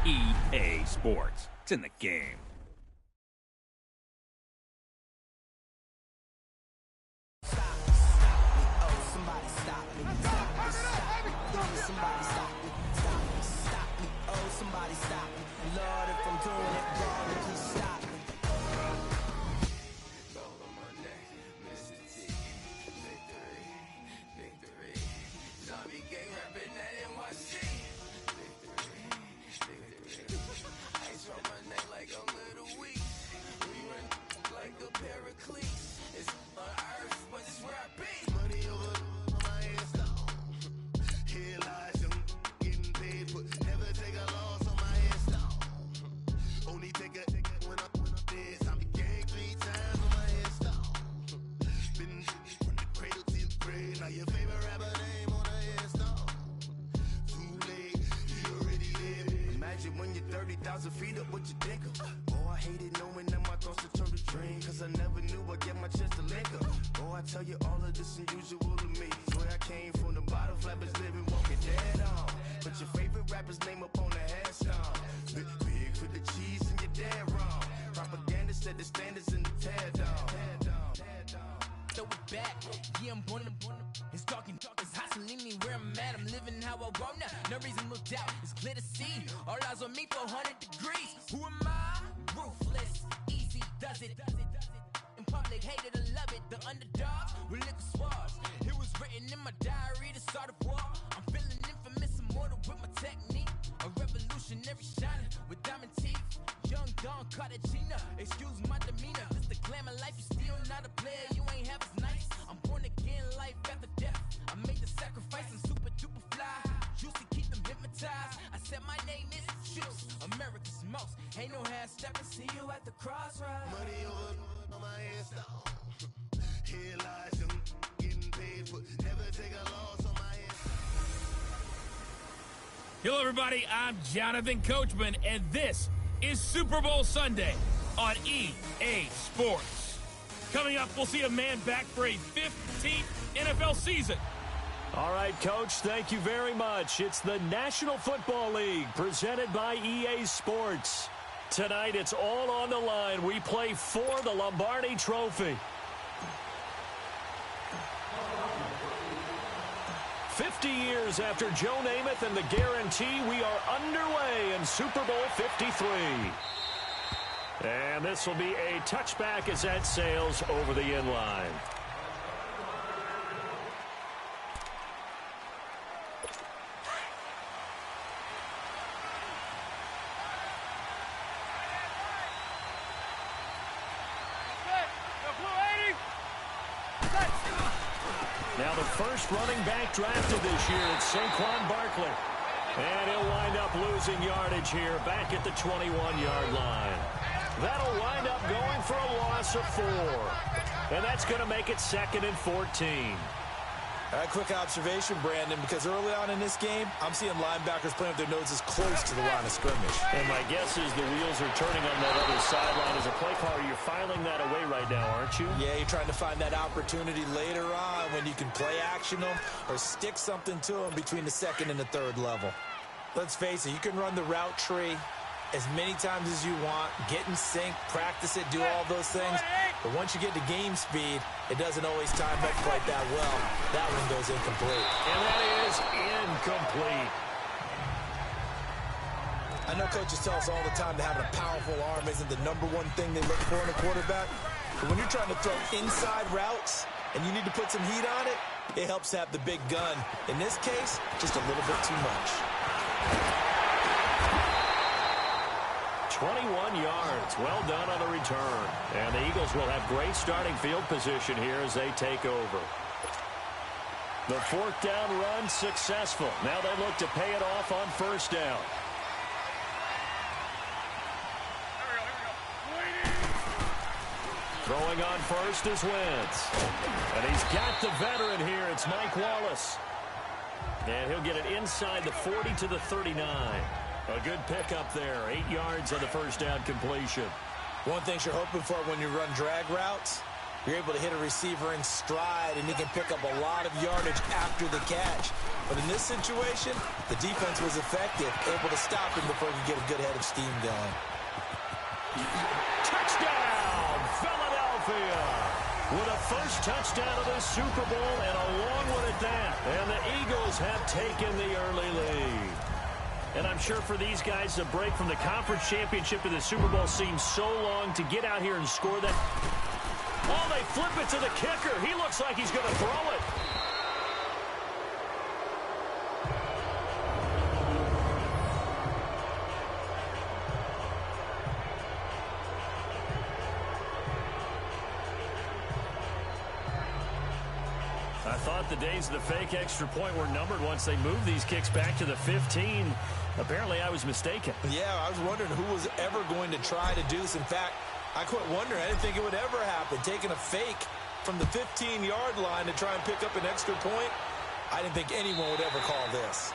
EA Sports. It's in the game. Feet up, what you think of? Oh, I hated knowing that my thoughts would turn to dream, cause I never knew I'd get my chance to link up. Oh, I tell you all of this unusual to me. Swear I came from the bottom, flappers living, walking dead on. Put your favorite rapper's name up on the headstone. Big for the cheese and you're dead wrong. Propaganda set the standards in the tear down. Throw it back, yeah, I'm born it's talking, it's hot, so leave me where I'm at. I'm living how I want now, no reason to doubt. It's clear to see, all eyes on me, 400 degrees. Who am I? Ruthless, easy, does it. In public, hated or love it, the underdogs with liquor swabs. It was written in my diary, the start of war. I'm feeling infamous, immortal with my technique. A revolutionary shining with diamond teeth. Young Don Cartagena, excuse my demeanor. This the glamour life, you still not a player, you ain't half as nice. I'm born again, life after death. I made the sacrifice and super duper fly. Used to keep them hypnotized. I said my name is Juice, America's most. Ain't no half stepping, see you at the crossroads. Money over on my headstone. Here lies them getting paid for never take a loss on my head. Hello, everybody. I'm Jonathan Coachman, and this is Super Bowl Sunday on EA Sports. Coming up, we'll see a man back for a 15th NFL season. All right, Coach, thank you very much. It's the National Football League presented by EA Sports. Tonight, it's all on the line. We play for the Lombardi Trophy. 50 years after Joe Namath and the guarantee, we are underway in Super Bowl 53. And this will be a touchback as that sails over the end line. Now the first running back drafted this year, it's Saquon Barkley. And he'll wind up losing yardage here back at the 21-yard line. That'll wind up going for a loss of 4. And that's going to make it 2nd and 14. Quick observation, Brandon, because early on in this game, I'm seeing linebackers playing with their noses close to the line of scrimmage. And my guess is the wheels are turning on that other sideline. As a play caller, you're filing that away right now, aren't you? Yeah, you're trying to find that opportunity later on when you can play action them or stick something to them between the 2nd and the 3rd level. Let's face it, you can run the route tree as many times as you want, get in sync, practice it, do all those things. But once you get to game speed, it doesn't always time up quite that well. That one goes incomplete. And that is incomplete. I know coaches tell us all the time that having a powerful arm isn't the #1 thing they look for in a quarterback. But when you're trying to throw inside routes and you need to put some heat on it, it helps have the big gun. In this case, just a little bit too much. 21 yards. Well done on the return. And the Eagles will have great starting field position here as they take over. The 4th down run successful. Now they look to pay it off on 1st down. Throwing on first is Wentz. And he's got the veteran here. It's Mike Wallace. And he'll get it inside the 40 to the 39. A good pickup there. 8 yards on the 1st down completion. One thing you're hoping for when you run drag routes, you're able to hit a receiver in stride, and he can pick up a lot of yardage after the catch. But in this situation, the defense was effective, able to stop him before he could get a good head of steam going. Touchdown, Philadelphia! With a first touchdown of the Super Bowl and a long one at that. And the Eagles have taken the early lead. And I'm sure for these guys, the break from the conference championship to the Super Bowl seems so long to get out here and score that. Oh, they flip it to the kicker. He looks like he's going to throw it. I thought the days of the fake extra point were numbered once they moved these kicks back to the 15. Apparently, I was mistaken. Yeah, I was wondering who was ever going to try to do this. In fact, I quit wondering. I didn't think it would ever happen. Taking a fake from the 15-yard line to try and pick up an extra point, I didn't think anyone would ever call this.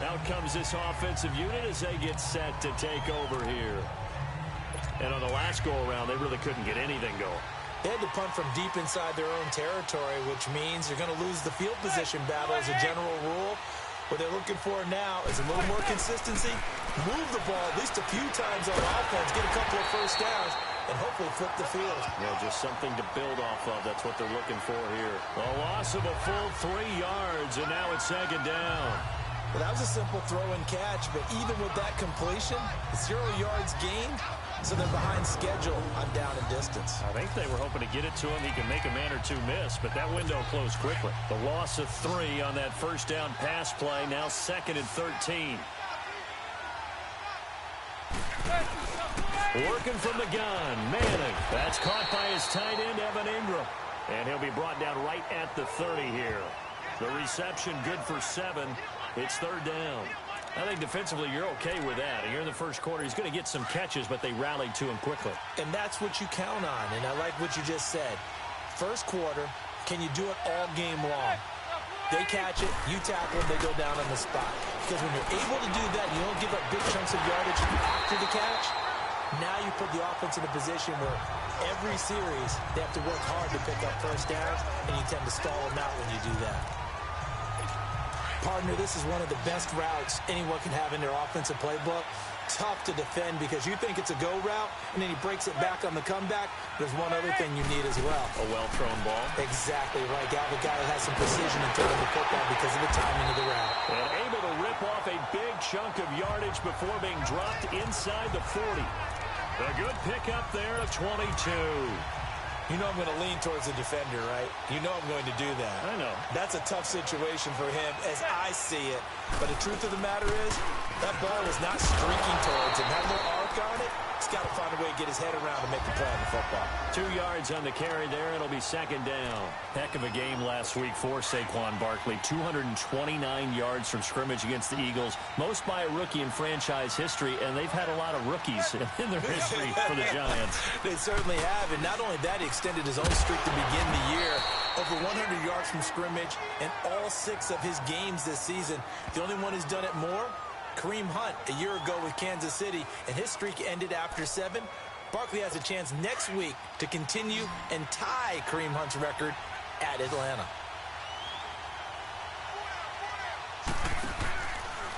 Out comes this offensive unit as they get set to take over here. And on the last go-around, they really couldn't get anything going. They had to punt from deep inside their own territory, which means you're going to lose the field position battle as a general rule. What they're looking for now is a little more consistency, move the ball at least a few times on offense, get a couple of first downs, and hopefully flip the field. Yeah, just something to build off of. That's what they're looking for here. A loss of a full 3 yards, and now it's second down. Well, that was a simple throw and catch, but even with that completion, 0 yards gained. So they're behind schedule on down and distance. I think they were hoping to get it to him. He can make a man or two miss, but that window closed quickly. The loss of 3 on that first down pass play. Now 2nd and 13. Working from the gun. Manning. That's caught by his tight end, Evan Ingram. And he'll be brought down right at the 30 here. The reception good for 7. It's 3rd down. I think defensively you're okay with that. Here in the first quarter, he's going to get some catches, but they rallied to him quickly. And that's what you count on, and I like what you just said. First quarter, can you do it all game long? They catch it, you tackle them, they go down on the spot. Because when you're able to do that, you don't give up big chunks of yardage after the catch. Now you put the offense in a position where every series they have to work hard to pick up first downs, and you tend to stall them out when you do that. Partner, this is one of the best routes anyone can have in their offensive playbook. Tough to defend because you think it's a go route, and then he breaks it back on the comeback. There's one other thing you need as well. A well-thrown ball. Exactly right. Got the guy that has some precision in throwing the football because of the timing of the route. And able to rip off a big chunk of yardage before being dropped inside the 40. A good pickup there of 22. You know I'm going to lean towards the defender, right? You know I'm going to do that. I know. That's a tough situation for him as I see it. But the truth of the matter is, that ball was not streaking towards him. Had a little arc on it. He's got to find a way to get his head around to make the play on the football. 2 yards on the carry there. It'll be 2nd down. Heck of a game last week for Saquon Barkley. 229 yards from scrimmage against the Eagles. Most by a rookie in franchise history, and they've had a lot of rookies in their history for the Giants. They certainly have, and not only that, he extended his own streak to begin the year. Over 100 yards from scrimmage in all 6 of his games this season. The only one who's done it more, Kareem Hunt, a year ago with Kansas City, and his streak ended after 7. Barkley has a chance next week to continue and tie Kareem Hunt's record at Atlanta.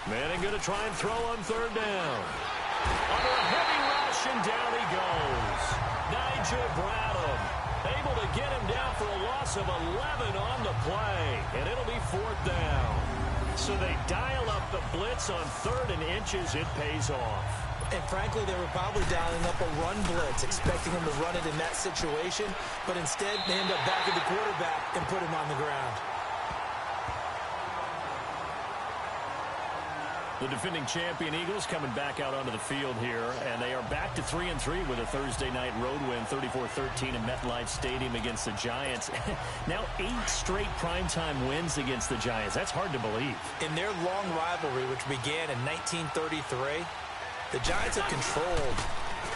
Manning going to try and throw on 3rd down. Under a heavy rush, and down he goes. Nigel Bradham able to get him down for a loss of 11 on the play, and it'll be 4th down. So they dial up the blitz on 3rd and inches. It pays off. And frankly, they were probably dialing up a run blitz, expecting him to run it in that situation, but instead they end up back at the quarterback and put him on the ground. The defending champion Eagles coming back out onto the field here, and they are back to 3-3 with a Thursday night road win, 34-13 in MetLife Stadium against the Giants. Now 8 straight primetime wins against the Giants. That's hard to believe. In their long rivalry, which began in 1933, the Giants have controlled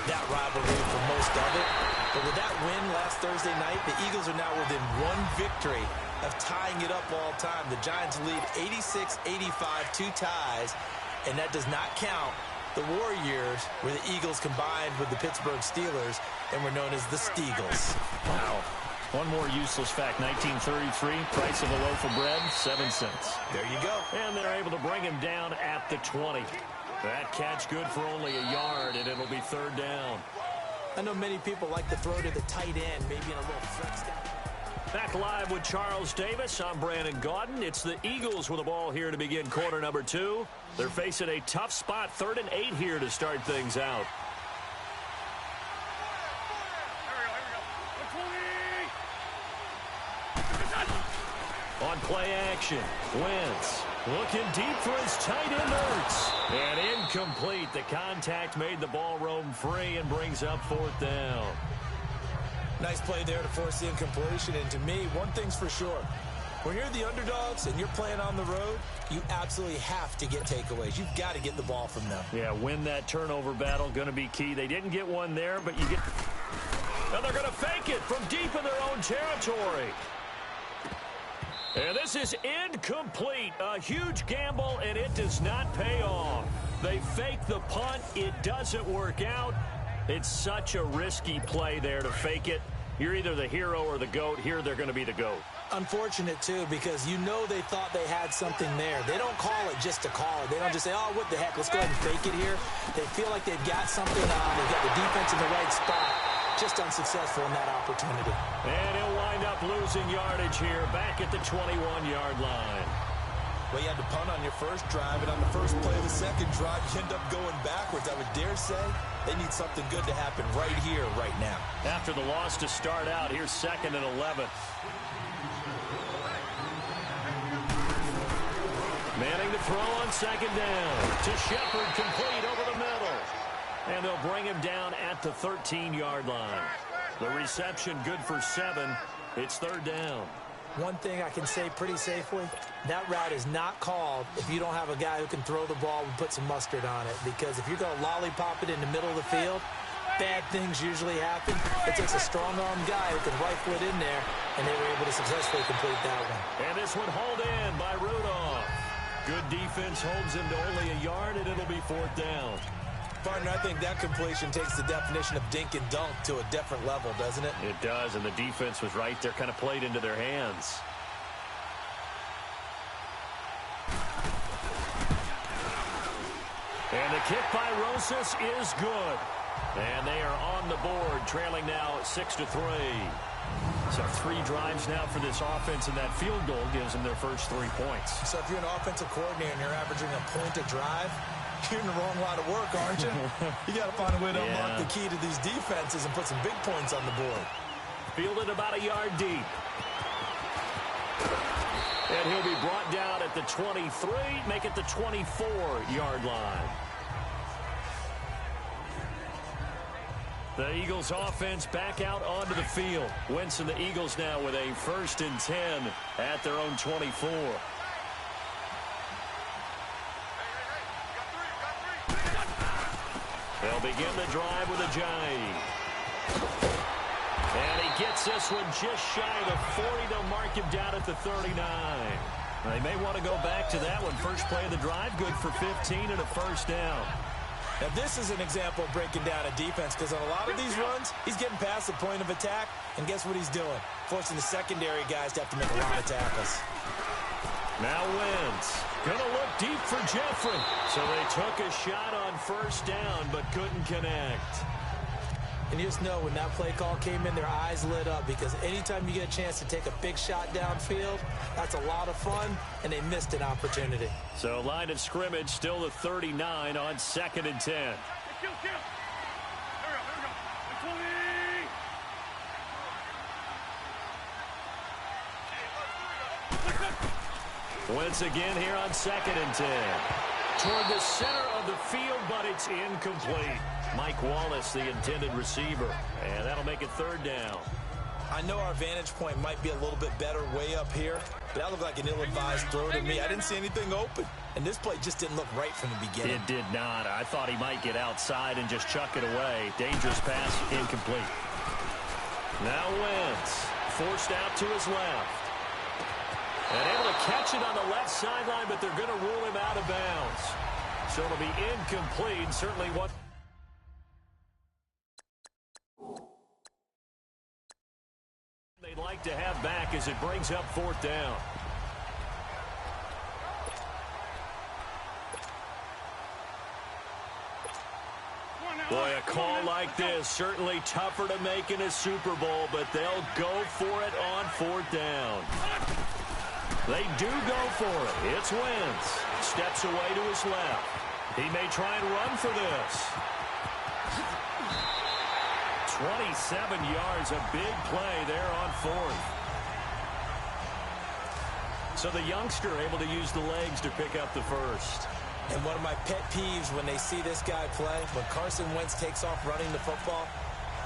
that rivalry for most of it. But with that win last Thursday night, the Eagles are now within 1 victory of tying it up all time. The Giants lead 86-85, 2 ties, and that does not count the war years where the Eagles combined with the Pittsburgh Steelers and were known as the Steagles. Wow. One more useless fact. 1933, price of a loaf of bread, 7 cents. There you go. And they're able to bring him down at the 20. That catch good for only a yard, and it'll be third down. I know many people like to throw to the tight end, maybe in a little flex down. Back live with Charles Davis. I'm Brandon Gaudin. It's the Eagles with the ball here to begin quarter number 2. They're facing a tough spot, 3rd and 8 here to start things out. On play action, Wentz looking deep for his tight end Ertz. And incomplete. The contact made the ball roam free and brings up 4th down. Nice play there to force the incompletion. And to me, one thing's for sure. When you're the underdogs and you're playing on the road, you absolutely have to get takeaways. You've got to get the ball from them. Yeah, win that turnover battle, going to be key. They didn't get one there, but you get... Now they're going to fake it from deep in their own territory. And this is incomplete. A huge gamble, and it does not pay off. They fake the punt. It doesn't work out. It's such a risky play there to fake it. You're either the hero or the GOAT. Here they're going to be the GOAT. Unfortunate, too, because you know they thought they had something there. They don't call it just to call it. They don't just say, oh, what the heck, let's go ahead and fake it here. They feel like they've got something on. They've got the defense in the right spot. Just unsuccessful in that opportunity. And he'll wind up losing yardage here back at the 21-yard line. Well, you had to punt on your first drive, and on the first play of the second drive, you end up going backwards. I would dare say they need something good to happen right here, right now. After the loss to start out, here's 2nd and 11. Manning to throw on 2nd down. To Shepard, complete over the middle. And they'll bring him down at the 13-yard line. The reception good for 7. It's 3rd down. One thing I can say pretty safely, that route is not called if you don't have a guy who can throw the ball and put some mustard on it. Because if you're going to lollipop it in the middle of the field, bad things usually happen. It takes a strong-arm guy who can rifle it in there, and they were able to successfully complete that one. And this one hauled in by Rudolph. Good defense holds him to only a yard, and it'll be 4th down. Partner, I think that completion takes the definition of dink and dunk to a different level, doesn't it? It does, and the defense was right there, kind of played into their hands. And the kick by Rosas is good. And they are on the board, trailing now 6-3. So 3 drives now for this offense, and that field goal gives them their first 3 points. So if you're an offensive coordinator and you're averaging a point a drive, you're in the wrong line of work, aren't you? You got to find a way to unlock the key to these defenses and put some big points on the board. Fielded about a yard deep. And he'll be brought down at the 23, make it the 24-yard line. The Eagles offense back out onto the field. Wentz and the Eagles now with a 1st and 10 at their own 24. They'll begin the drive with a jive. And he gets this one just shy of the 40. They'll mark him down at the 39. They may want to go back to that one. First play of the drive, good for 15 and a 1st down. Now, this is an example of breaking down a defense, because on a lot of these runs, he's getting past the point of attack, and guess what he's doing? Forcing the secondary guys to have to make a lot of tackles. Now Wentz going to look deep for Jeffrey. So they took a shot on 1st down, but couldn't connect. And you just know when that play call came in, their eyes lit up, because anytime you get a chance to take a big shot downfield, that's a lot of fun, and they missed an opportunity. So line of scrimmage still the 39 on 2nd and 10. Wentz again here on 2nd and 10. Toward the center of the field, but it's incomplete. Mike Wallace, the intended receiver. And that'll make it 3rd down. I know our vantage point might be a little bit better way up here, but that looked like an ill-advised throw to me. I didn't see anything open, and this play just didn't look right from the beginning. It did not. I thought he might get outside and just chuck it away. Dangerous pass, incomplete. Now Wentz, forced out to his left. And able to catch it on the left sideline, but they're going to rule him out of bounds. So it'll be incomplete. Certainly what... They they'd like to have back as it brings up 4th down. Boy, a call like this, certainly tougher to make in a Super Bowl, but they'll go for it on 4th down. They do go for it. It's Wentz. Steps away to his left. He may try and run for this. 27 yards, a big play there on 4th. So the youngster able to use the legs to pick up the first. And one of my pet peeves when they see this guy play, when Carson Wentz takes off running the football,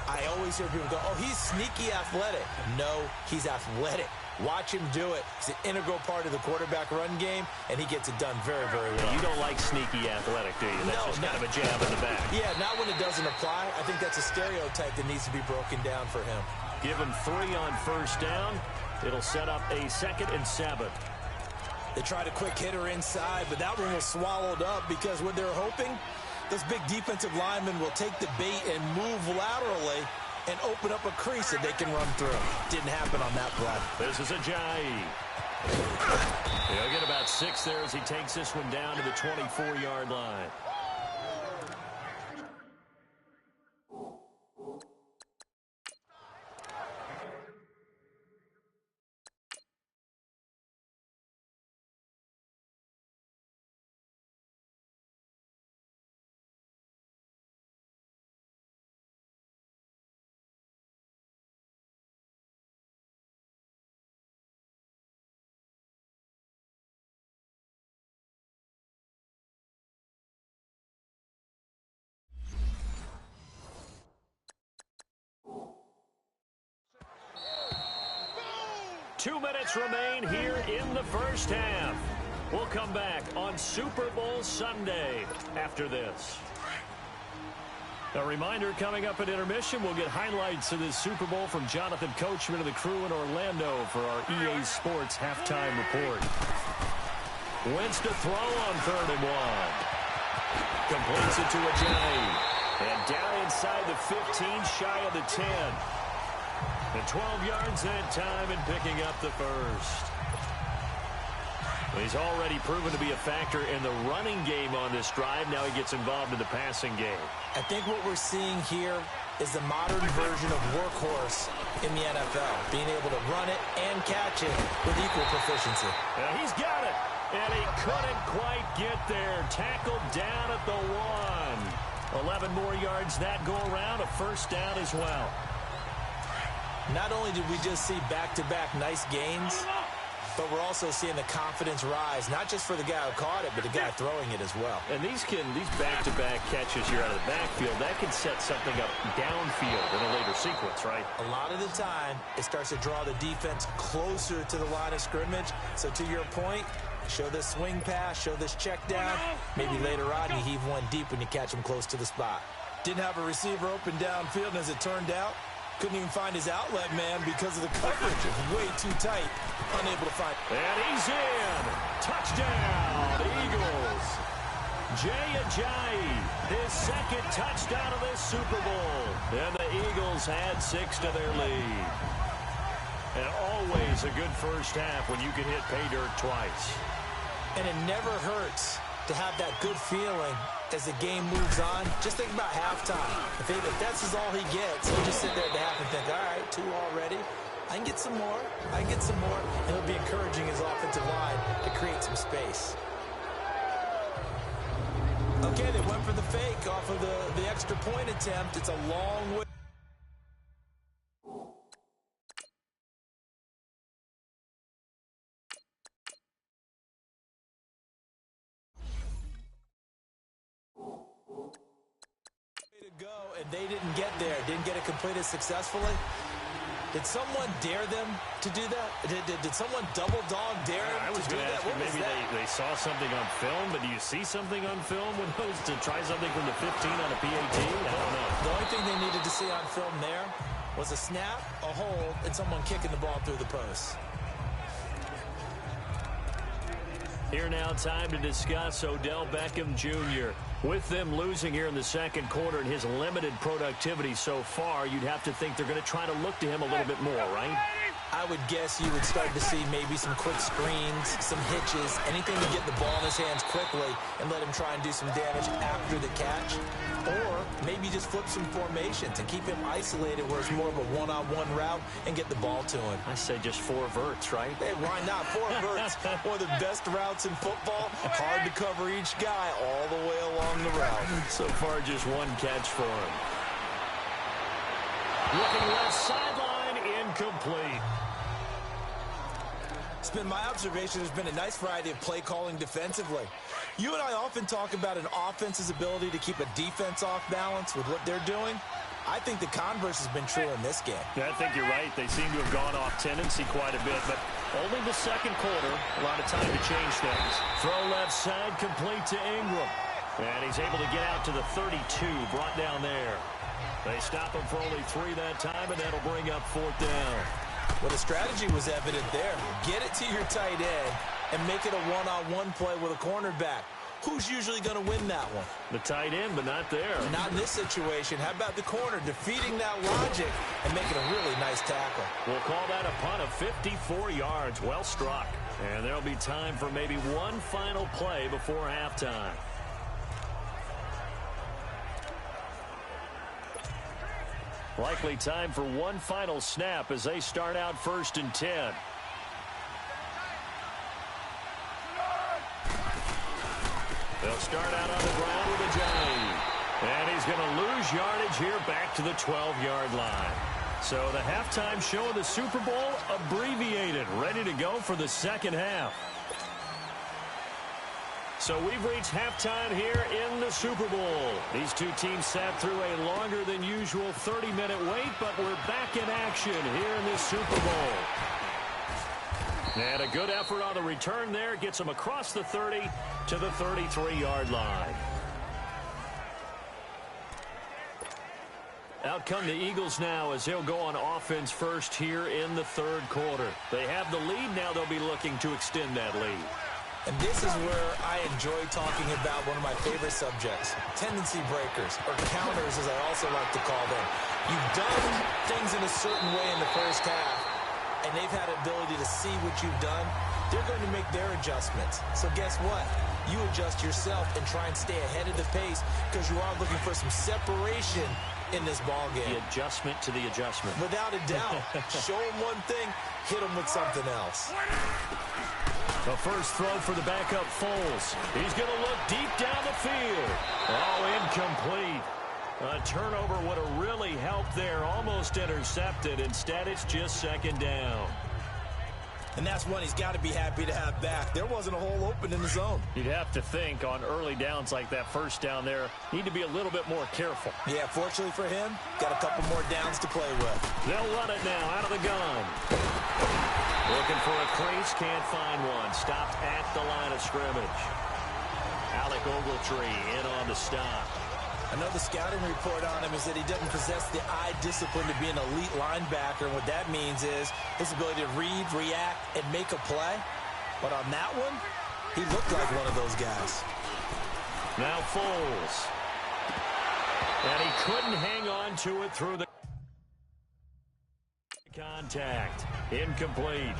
I always hear people go, oh, he's sneaky athletic. No, he's athletic. Watch him do it. He's an integral part of the quarterback run game, and he gets it done very, very well. You don't like sneaky athletic, do you? That's just kind of a jab in the back. Yeah, not when it doesn't apply. I think that's a stereotype that needs to be broken down for him. Give him 3 on 1st down. It'll set up a 2nd and 7. They tried a quick hitter inside, but that one was swallowed up because what they're hoping, those big defensive linemen will take the bait and move laterally and open up a crease that they can run through. Didn't happen on that play. This is Ajayi. He'll get about 6 there as he takes this one down to the 24-yard line. Two minutes remain here in the first half. We'll come back on Super Bowl Sunday after this. A reminder, coming up at intermission, we'll get highlights of this Super Bowl from Jonathan Coachman and the crew in Orlando for our EA Sports halftime report. Wentz to throw on 3rd and 1. Completes it to Ajayi. And down inside the 15, shy of the 10. And 12 yards that time and picking up the first. He's already proven to be a factor in the running game on this drive. Now he gets involved in the passing game. I think what we're seeing here is the modern version of workhorse in the NFL, being able to run it and catch it with equal proficiency. Now he's got it, and he couldn't quite get there. Tackled down at the 1. 11 more yards that go around, a first down as well. Not only did we just see back-to-back nice gains, but we're also seeing the confidence rise, not just for the guy who caught it, but the guy throwing it as well. And these back-to-back catches here out of the backfield, that can set something up downfield in a later sequence, right? A lot of the time, it starts to draw the defense closer to the line of scrimmage. So to your point, show this swing pass, show this check down. Maybe later on, you heave one deep when you catch him close to the spot. Didn't have a receiver open downfield, and as it turned out, couldn't even find his outlet man because of the coverage. It was way too tight. Unable to find. And he's in. Touchdown, Eagles. Jay Ajayi, his 2nd touchdown of this Super Bowl. And the Eagles add 6 to their lead. And always a good first half when you can hit pay dirt twice. And it never hurts to have that good feeling as the game moves on. Just think about halftime. If that's all he gets, he'll just sit there at the half and think, all right, 2 already. I can get some more. I can get some more. And he'll be encouraging his offensive line to create some space. Okay, they went for the fake off of the extra point attempt. It's a long way. And they didn't get there, didn't get it completed successfully. Did someone dare them to do that? Did someone double dog dare them to do that? What maybe they saw something on film, but do you see something on film when those to try something from the 15 on a PAT? I don't know. The only thing they needed to see on film there was a snap, a hold, and someone kicking the ball through the post. Here now, time to discuss Odell Beckham Jr. With them losing here in the second quarter and his limited productivity so far, you'd have to think they're going to try to look to him a little bit more, right? I would guess you would start to see maybe some quick screens, some hitches, anything to get the ball in his hands quickly and let him try and do some damage after the catch. Or maybe just flip some formations and keep him isolated where it's more of a one-on-one route and get the ball to him. I say just 4 verts, right? Hey, why not? 4 verts, one of the best routes in football. Hard to cover each guy all the way along the route. So far, just 1 catch for him. Looking left sideline, incomplete. It's been my observation there's been a nice variety of play calling defensively. You and I often talk about an offense's ability to keep a defense off balance with what they're doing. I think the converse has been true in this game. I think you're right. They seem to have gone off tendency quite a bit, but only the second quarter. A lot of time to change things. Throw left side, complete to Ingram. And he's able to get out to the 32, brought down there. They stop him for only 3 that time, and that'll bring up 4th down. Well, the strategy was evident there. Get it to your tight end and make it a one-on-one play with a cornerback. Who's usually going to win that one? The tight end, but not there. Not in this situation. How about the corner defeating that logic and making a really nice tackle? We'll call that a punt of 54 yards. Well struck. And there'll be time for maybe one final play before halftime. Likely time for one final snap as they start out 1st and 10. They'll start out on the ground with a dive. And he's going to lose yardage here back to the 12-yard line. So the halftime show of the Super Bowl abbreviated, ready to go for the second half. So we've reached halftime here in the Super Bowl. These two teams sat through a longer than usual 30-minute wait, but we're back in action here in this Super Bowl. And a good effort on the return there gets them across the 30 to the 33-yard line. Out come the Eagles now as they'll go on offense first here in the 3rd quarter. They have the lead. Now they'll be looking to extend that lead. And this is where I enjoy talking about one of my favorite subjects, tendency breakers, or counters as I also like to call them. You've done things in a certain way in the first half, and they've had ability to see what you've done. They're going to make their adjustments. So guess what? You adjust yourself and try and stay ahead of the pace because you are looking for some separation in this ball game. The adjustment to the adjustment. Without a doubt. Show them one thing, hit them with something else. The first throw for the backup Foles. He's going to look deep down the field. Oh, incomplete. A turnover would have really helped there. Almost intercepted. Instead, it's just 2nd down. And that's one he's got to be happy to have back. There wasn't a hole open in the zone. You'd have to think on early downs like that first down there, need to be a little bit more careful. Yeah, fortunately for him, got a couple more downs to play with. They'll run it now out of the gun. Looking for a crease, can't find one. Stopped at the line of scrimmage. Alec Ogletree in on the stop. I know the scouting report on him is that he doesn't possess the eye discipline to be an elite linebacker. And what that means is his ability to read, react, and make a play. But on that one, he looked like one of those guys. Now Foles. And he couldn't hang on to it through the contact. Incomplete.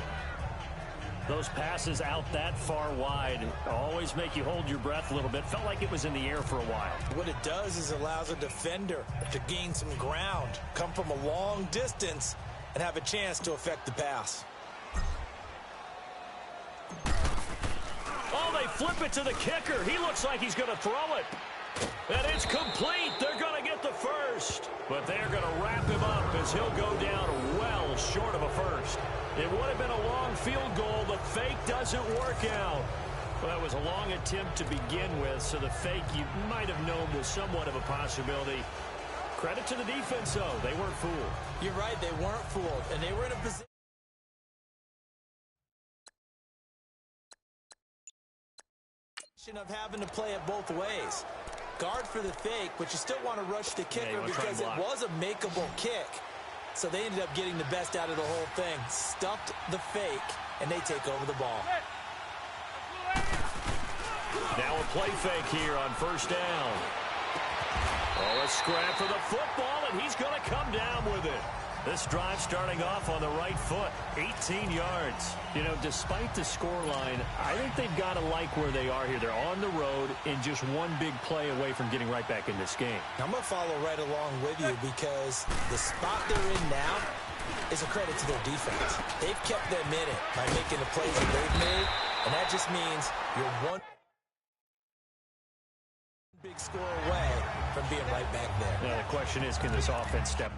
Those passes out that far wide always make you hold your breath a little bit. Felt like it was in the air for a while. What it does is allows a defender to gain some ground, come from a long distance, and have a chance to affect the pass. Oh, they flip it to the kicker. He looks like he's going to throw it. And it's complete. They're going to get the first. But they're going to wrap him up as he'll go down well short of a first. It would have been a long field goal. The fake doesn't work out. Well, that was a long attempt to begin with, so the fake you might have known was somewhat of a possibility. Credit to the defense, though. They weren't fooled. You're right. They weren't fooled, and they were in a position of having to play it both ways. Guard for the fake, but you still want to rush the kicker because it was a makeable kick. So they ended up getting the best out of the whole thing. Stuffed the fake, and they take over the ball. Now a play fake here on 1st down. Oh, a scrap for the football, and he's going to come down with it. This drive starting off on the right foot, 18 yards. You know, despite the scoreline, I think they've got to like where they are here. They're on the road and just one big play away from getting right back in this game. I'm going to follow right along with you because the spot they're in now is a credit to their defense. They've kept them in it by making the plays that they've made, and that just means you're one big score away from being right back there. Now the question is, can this offense step?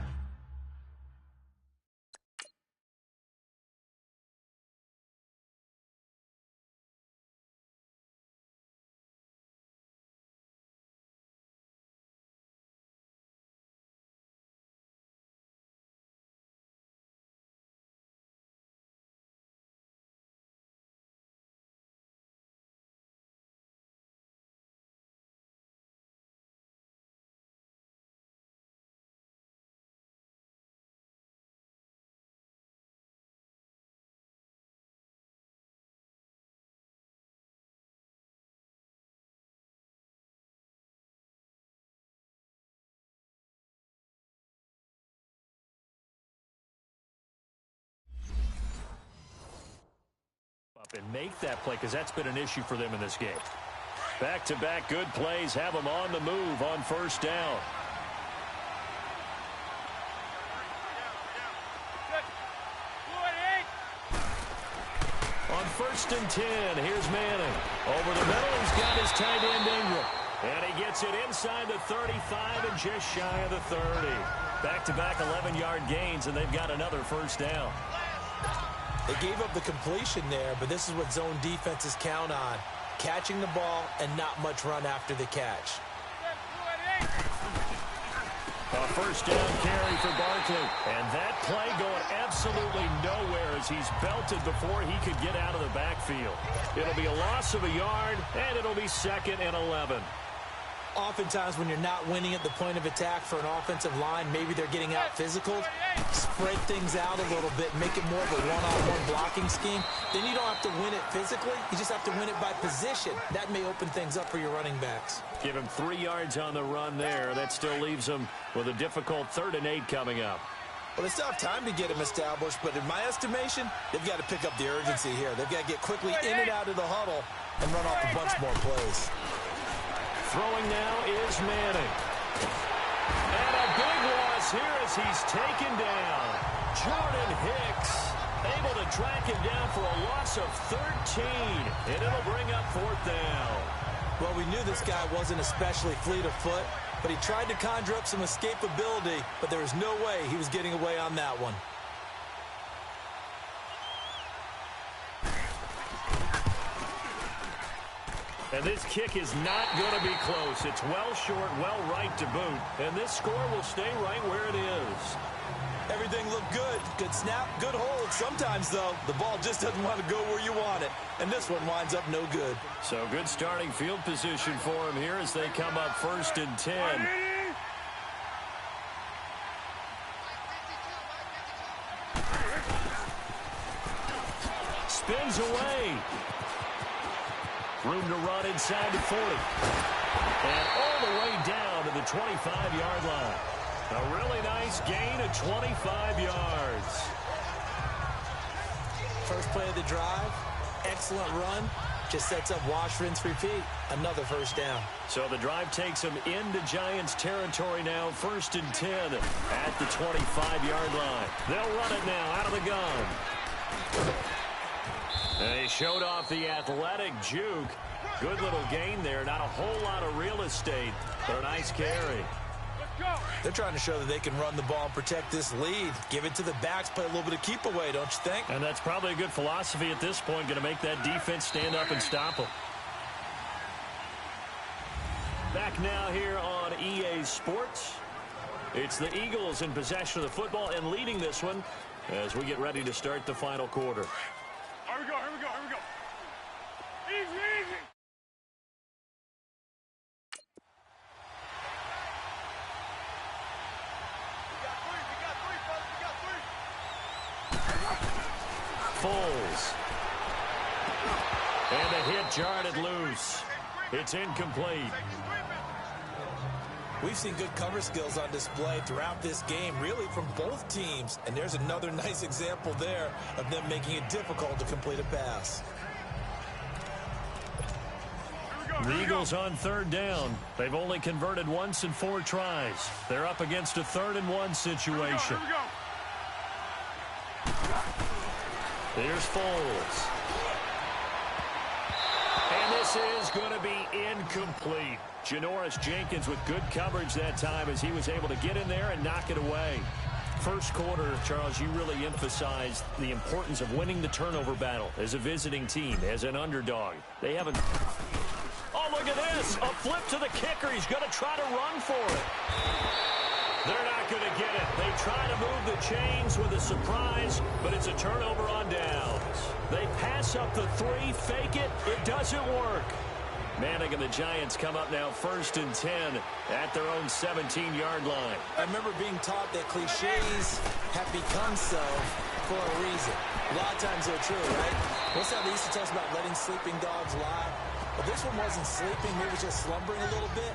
And make that play, because that's been an issue for them in this game. Back-to-back good plays have them on the move on first down. On 1st and 10, here's Manning. Over the middle, he's got his tight end Ingram. And he gets it inside the 35 and just shy of the 30. Back-to-back 11-yard gains, and they've got another first down. They gave up the completion there, but this is what zone defenses count on. Catching the ball and not much run after the catch. A first down carry for Barkley. And that play going absolutely nowhere as he's belted before he could get out of the backfield. It'll be a loss of a yard, and it'll be 2nd and 11. Oftentimes when you're not winning at the point of attack for an offensive line, maybe they're getting out physical, spread things out a little bit, make it more of a one-on-one blocking scheme. Then you don't have to win it physically. You just have to win it by position. That may open things up for your running backs. Give him 3 yards on the run there. That still leaves him with a difficult 3rd and 8 coming up. Well, they still have time to get him established, but in my estimation, they've got to pick up the urgency here. They've got to get quickly in and out of the huddle and run off a bunch more plays. Throwing now is Manning. And a big loss here as he's taken down. Jordan Hicks able to track him down for a loss of 13. And it'll bring up 4th down. Well, we knew this guy wasn't especially fleet of foot, but he tried to conjure up some escapability, but there was no way he was getting away on that one. And this kick is not going to be close. It's well short, well right to boot. And this score will stay right where it is. Everything looked good. Good snap, good hold. Sometimes, though, the ball just doesn't want to go where you want it. And this one winds up no good. So good starting field position for him here as they come up 1st and 10. Spins away. Room to run inside the 40. And all the way down to the 25-yard line. A really nice gain of 25 yards. First play of the drive, excellent run. Just sets up wash, rinse, repeat. Another first down. So the drive takes them into Giants territory now. 1st and 10 at the 25-yard line. They'll run it now out of the gun. And he showed off the athletic juke. Good little gain there. Not a whole lot of real estate, but a nice carry. They're trying to show that they can run the ball and protect this lead. Give it to the backs, play a little bit of keep away, don't you think? And that's probably a good philosophy at this point. Going to make that defense stand up and stop them. Back now here on EA Sports. It's the Eagles in possession of the football and leading this one as we get ready to start the final quarter. Here we go, here we go, here we go. Easy, easy. Foles. And the hit jarred it loose. It's incomplete. We've seen good cover skills on display throughout this game, really from both teams. And there's another nice example there of them making it difficult to complete a pass. The Eagles on third down. They've only converted once in 4 tries. They're up against a 3rd and 1 situation. Here's Foles. And this is going to be incomplete. Janoris Jenkins with good coverage that time as he was able to get in there and knock it away. First quarter, Charles, you really emphasized the importance of winning the turnover battle as a visiting team, as an underdog. They haven't... Oh, look at this. A flip to the kicker. He's going to try to run for it. They're not going to get it. They try to move the chains with a surprise, but it's a turnover on downs. They pass up the 3, fake it. It doesn't work. Manning and the Giants come up now 1st and 10 at their own 17-yard line. I remember being taught that cliches have become so for a reason. A lot of times they're true, right? What's that they used to tell us about letting sleeping dogs lie? Well, this one wasn't sleeping. Maybe just slumbering a little bit.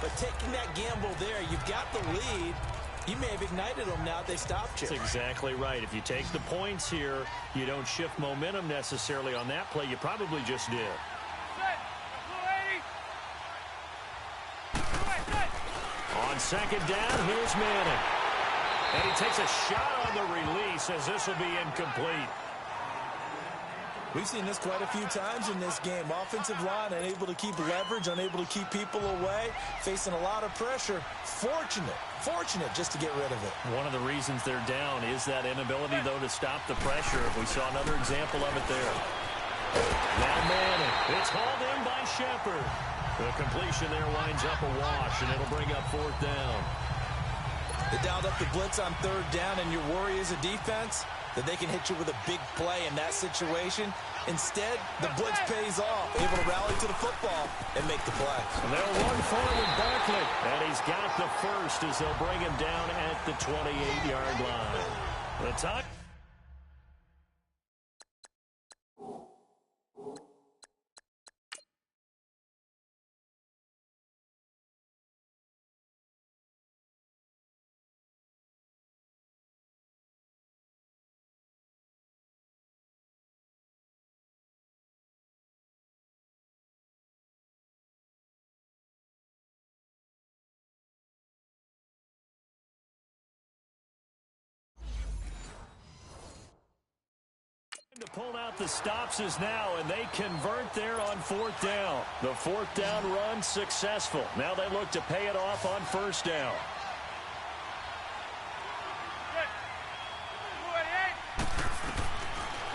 But taking that gamble there, you've got the lead. You may have ignited them now if they stopped you. That's exactly right. If you take the points here, you don't shift momentum necessarily on that play. You probably just did. On 2nd down, here's Manning. And he takes a shot on the release as this will be incomplete. We've seen this quite a few times in this game. Offensive line unable to keep leverage, unable to keep people away, facing a lot of pressure. Fortunate just to get rid of it. One of the reasons they're down is that inability, though, to stop the pressure. We saw another example of it there. Now Manning. It's hauled in by Shepard. The completion there winds up a wash, and it'll bring up 4th down. They dialed up the blitz on 3rd down, and your worry as a defense that they can hit you with a big play in that situation. Instead, the blitz pays off, able to rally to the football and make the play. And they'll run forward Barkley, and he's got the first as they'll bring him down at the 28-yard line. The touch. To pull out the stops is now, and they convert there on 4th down. The 4th down run successful. Now they look to pay it off on 1st down.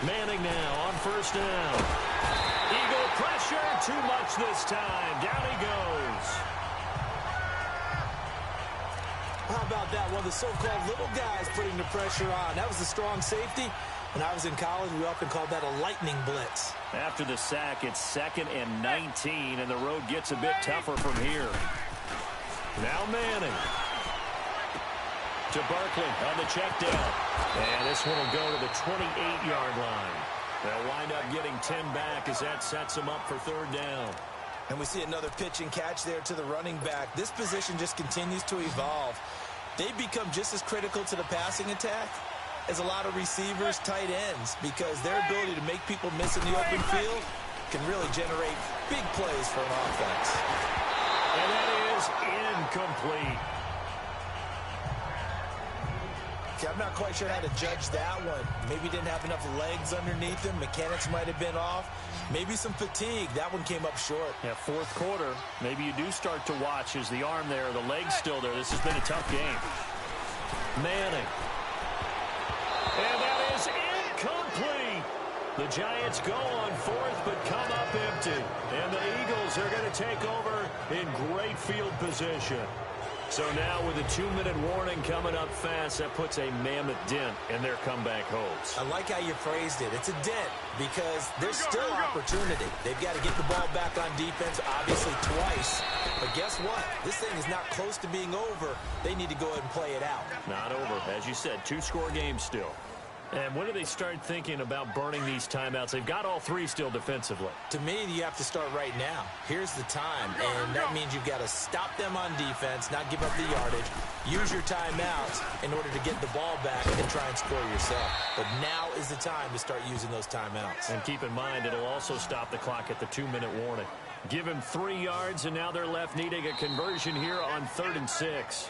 Manning now on 1st down. Eagle pressure, too much this time. Down he goes. How about that? One of the so-called little guys putting the pressure on. That was the strong safety. When I was in college, we often called that a lightning blitz. After the sack, it's 2nd and 19, and the road gets a bit tougher from here. Now Manning. To Barkley on the check down. And this one will go to the 28-yard line. They'll wind up getting 10 back as that sets them up for 3rd down. And we see another pitch and catch there to the running back. This position just continues to evolve. They become just as critical to the passing attack as a lot of receivers, tight ends, because their ability to make people miss in the open field can really generate big plays for an offense. And that is incomplete. Okay, I'm not quite sure how to judge that one. Maybe didn't have enough legs underneath him. Mechanics might have been off. Maybe some fatigue. That one came up short. Yeah, 4th quarter, maybe you do start to watch as the arm there, the leg's still there. This has been a tough game. Manning. And that is incomplete. The Giants go on 4th, but come up empty. And the Eagles are going to take over in great field position. So now with a 2-minute warning coming up fast, that puts a mammoth dent in their comeback hopes. I like how you phrased it. It's a dent because there's still opportunity. They've got to get the ball back on defense, obviously twice. But guess what? This thing is not close to being over. They need to go ahead and play it out. Not over. As you said, 2-score game still. And when do they start thinking about burning these timeouts? They've got all three still defensively. To me, you have to start right now. Here's the time, and that means you've got to stop them on defense, not give up the yardage, use your timeouts in order to get the ball back and try and score yourself. But now is the time to start using those timeouts. And keep in mind, it'll also stop the clock at the 2-minute warning. Give him 3 yards, and now they're left needing a conversion here on 3rd and 6.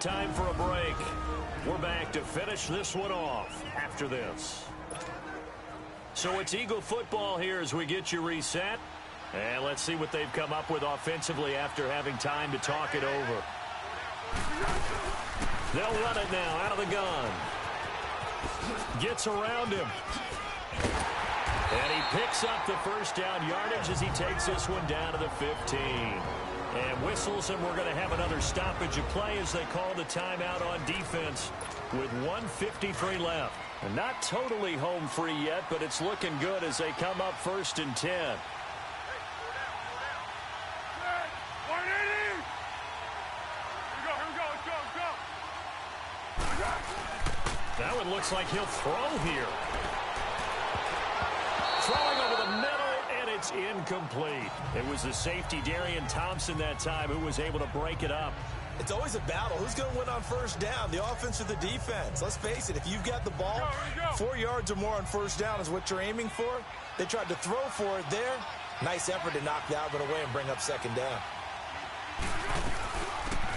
Time for a break. We're back to finish this one off after this. So it's Eagle football here as we get you reset. And let's see what they've come up with offensively after having time to talk it over. They'll run it now out of the gun. Gets around him. And he picks up the first down yardage as he takes this one down to the 15. And whistles, and we're going to have another stoppage of play as they call the timeout on defense with 1:53 left. And not totally home free yet, but it's looking good as they come up 1st and 10. That one looks like he'll throw here. Throwing over the middle, and it's incomplete. It was the safety, Darian Thompson, that time who was able to break it up. It's always a battle. Who's going to win on first down, the offense or the defense? Let's face it, if you've got the ball, 4 yards or more on first down is what you're aiming for. They tried to throw for it there. Nice effort to knock that one away and bring up 2nd down.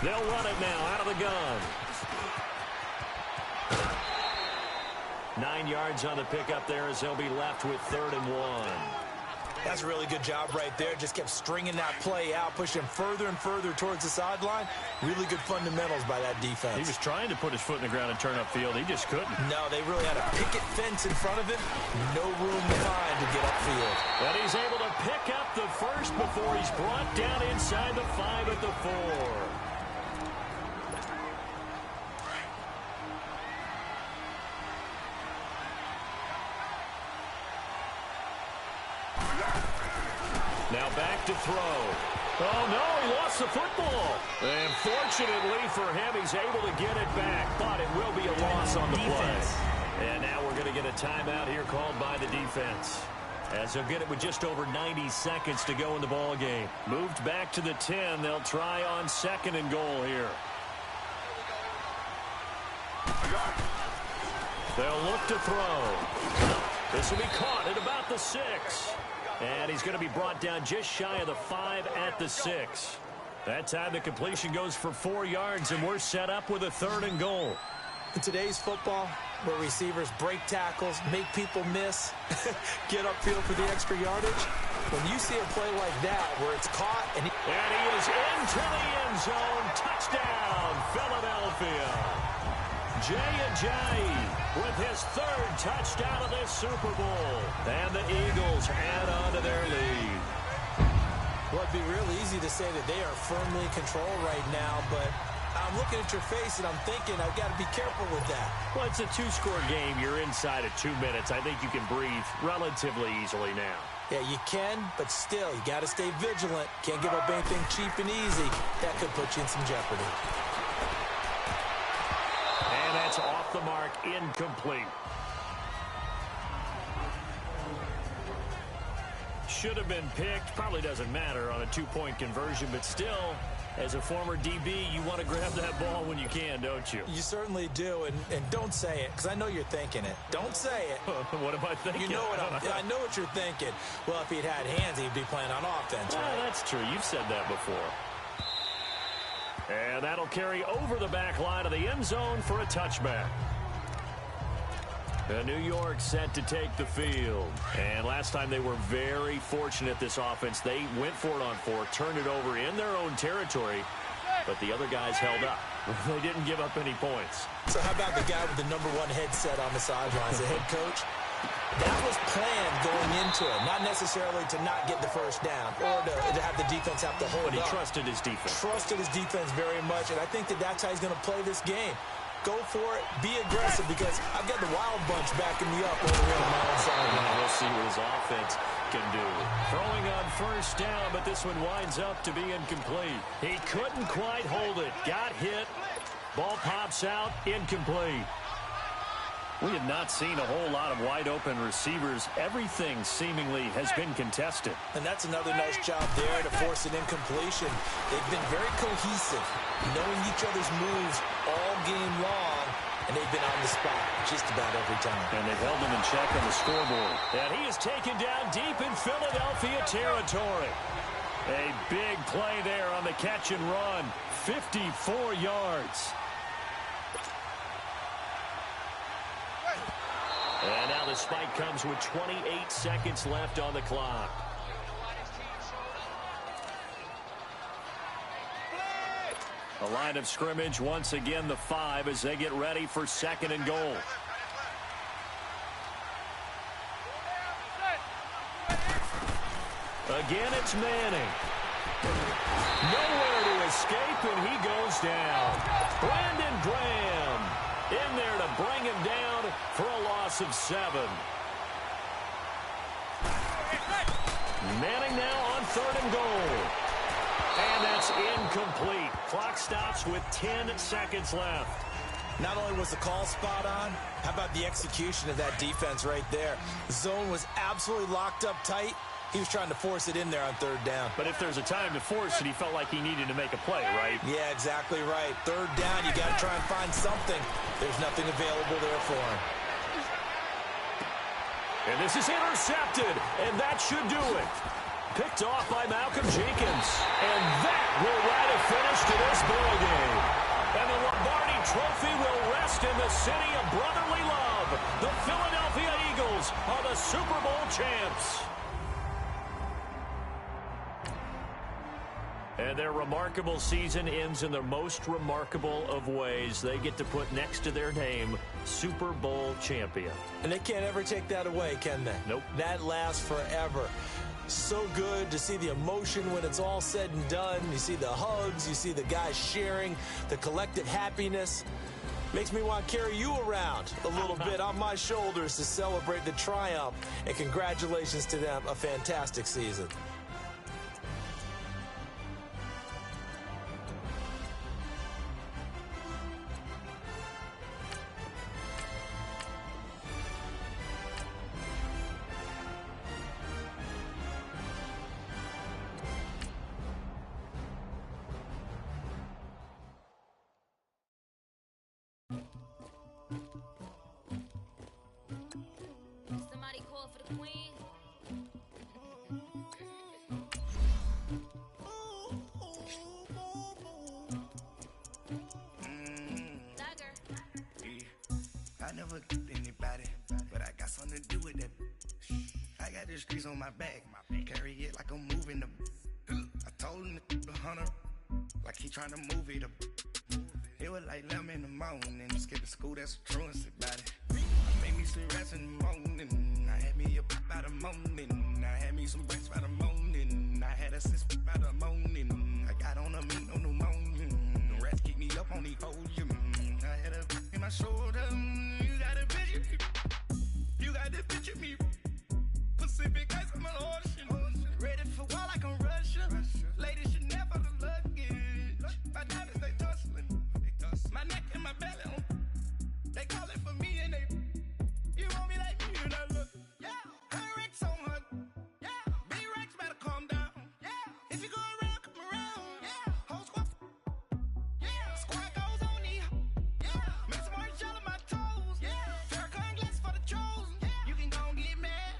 They'll run it now out of the gun. 9 yards on the pickup there as they'll be left with 3rd and 1. That's a really good job right there. Just kept stringing that play out, pushing him further and further towards the sideline. Really good fundamentals by that defense. He was trying to put his foot in the ground and turn upfield. He just couldn't. No, they really had a picket fence in front of him. No room to find to get upfield. And he's able to pick up the first before he's brought down inside the 5 at the 4. Now back to throw. Oh, no, he lost the football. And fortunately for him, he's able to get it back. But it will be a loss on the play. And now we're going to get a timeout here called by the defense, as they'll get it with just over 90 seconds to go in the ball game. Moved back to the 10. They'll try on 2nd and goal here. They'll look to throw. This will be caught at about the 6. And he's going to be brought down just shy of the 5 at the 6. That time the completion goes for 4 yards, and we're set up with a 3rd and goal. In today's football, where receivers break tackles, make people miss, get upfield for the extra yardage, when you see a play like that where it's caught and he is into the end zone. Touchdown, Philadelphia. Jay Ajayi with his 3rd touchdown of this Super Bowl. And the Eagles add on to their lead. Well, it'd be real easy to say that they are firmly in control right now, but I'm looking at your face and I'm thinking I've got to be careful with that. Well, it's a 2-score game. You're inside of 2 minutes. I think you can breathe relatively easily now. Yeah, you can, but still, you got to stay vigilant. Can't give up anything cheap and easy. That could put you in some jeopardy. And that's off the mark, incomplete. Should have been picked. Probably doesn't matter on a 2-point conversion, but still, as a former DB, you want to grab that ball when you can, don't you? You certainly do, and don't say it, because I know you're thinking it. Don't say it. What am I thinking? You know what I know what you're thinking. Well, if he'd had hands, he'd be playing on offense, right? That's true. You've said that before. And that'll carry over the back line of the end zone for a touchback. New York set to take the field. And last time they were very fortunate, this offense. They went for it on 4, turned it over in their own territory, but the other guys held up. They didn't give up any points. So how about the guy with the #1 headset on the sidelines, the head coach? That was planned going into it, not necessarily to not get the first down or to have the defense have to hold up. But he trusted his defense. Trusted his defense very much, and I think that's how he's going to play this game. Go for it, be aggressive, because I've got the wild bunch backing me up over here on my own sideline. We'll see what his offense can do. Throwing on first down, but this one winds up to be incomplete. He couldn't quite hold it. Got hit. Ball pops out, incomplete. We have not seen a whole lot of wide-open receivers. Everything seemingly has been contested. And that's another nice job there to force an incompletion. They've been very cohesive, knowing each other's moves all game long, and they've been on the spot just about every time. And they held him in check on the scoreboard. And he is taken down deep in Philadelphia territory. A big play there on the catch and run. 54 yards. And now the spike comes with 28 seconds left on the clock. The line of scrimmage, once again, the 5 as they get ready for 2nd and goal. Again, it's Manning. Nowhere to escape, and he goes down. Brandon Graham in there to bring him down for a loss of 7. Manning now on 3rd and goal. And that's incomplete. Clock stops with 10 seconds left. Not only was the call spot on, how about the execution of that defense right there? The zone was absolutely locked up tight. He was trying to force it in there on 3rd down. But if there's a time to force it, he felt like he needed to make a play, right? Yeah, exactly right. 3rd down, you got to try and find something. There's nothing available there for him. And this is intercepted, and that should do it. Picked off by Malcolm Jenkins. And that will write a finish to this ball game. And the Lombardi Trophy will rest in the city of brotherly love. The Philadelphia Eagles are the Super Bowl champs. And their remarkable season ends in the most remarkable of ways. They get to put next to their name, Super Bowl champion. And they can't ever take that away, can they? Nope. That lasts forever. So good to see the emotion when it's all said and done. You see the hugs, you see the guys sharing, the collective happiness. Makes me want to carry you around a little bit on my shoulders to celebrate the triumph. And congratulations to them, a fantastic season. Somebody call for the queen. I never get anybody, but I got something to do with that. I got the streets on my back, carry it like I'm moving the. I told him the hunter, like he trying to move it up. It was like 11 in the morning, skipping school, that's a truancy about it. I made me some rest in the morning, I had me up by the morning, I had me some breaks by the morning, I had a sis by the morning, I got on a meat on the morning, the rats keep me up on the podium, I had a in my shoulder, you got a picture me, you got the picture me, Pacific ice on my ocean, ready for war like I'm Russia, ladies should never the luggage, my diamonds they tussling, my neck and my belly on, they calling for me and they, you want me like me and I look, yeah, her Rex on her, yeah, big Rex better calm down, yeah, if you go around, come around, yeah, whole squad, yeah, squad goes on the, yeah, make some orange gel on my toes, yeah, Farrakhan glass for the trolls, yeah, you can go and get mad,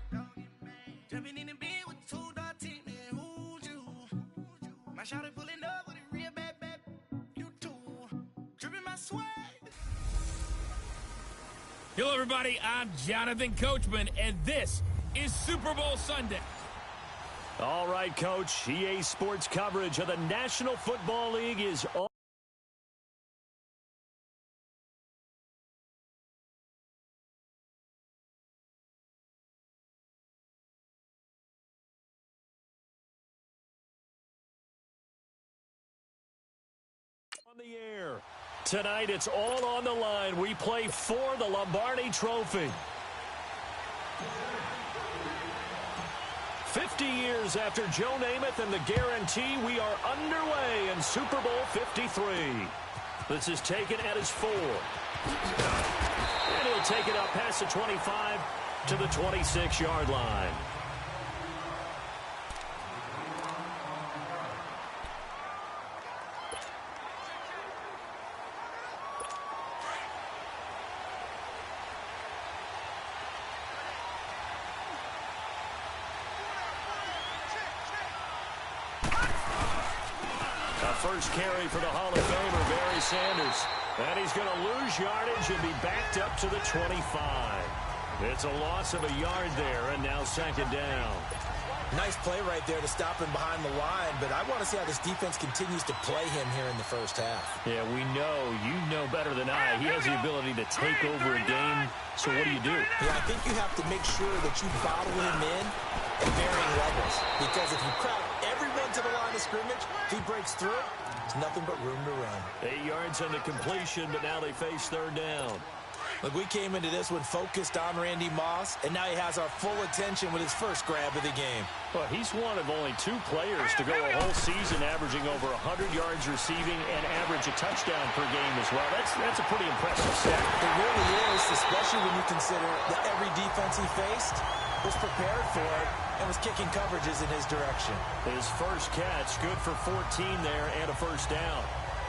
jumping in the bed with 2 dark teeth, man, who's you, my shawty pulling up with a real bad, you too, dripping my sweat. Hello, everybody. I'm Jonathan Coachman, and this is Super Bowl Sunday. All right, Coach. EA Sports coverage of the National Football League is on the air. Tonight, it's all on the line. We play for the Lombardi Trophy. 50 years after Joe Namath and the guarantee, we are underway in Super Bowl 53. This is taken at his 4. And he'll take it up past the 25 to the 26-yard line. First carry for the Hall of Famer, Barry Sanders. And he's going to lose yardage and be backed up to the 25. It's a loss of a yard there, and now second down. Nice play right there to stop him behind the line, but I want to see how this defense continues to play him here in the first half. Yeah, we know. You know better than I. He has the ability to take over a game, so what do you do? Yeah, I think you have to make sure that you bottle him in at varying levels, because if you crowd everyone to the line of scrimmage, if he breaks through, it's nothing but room to run. 8 yards on the completion, but now they face third down. Look, we came into this one focused on Randy Moss, and now he has our full attention with his first grab of the game. Well, he's one of only 2 players to go a whole season averaging over 100 yards receiving and average a touchdown per game as well. That's a pretty impressive stat. It really is, especially when you consider that every defense he faced was prepared for it and was kicking coverages in his direction. His first catch, good for 14 there and a first down.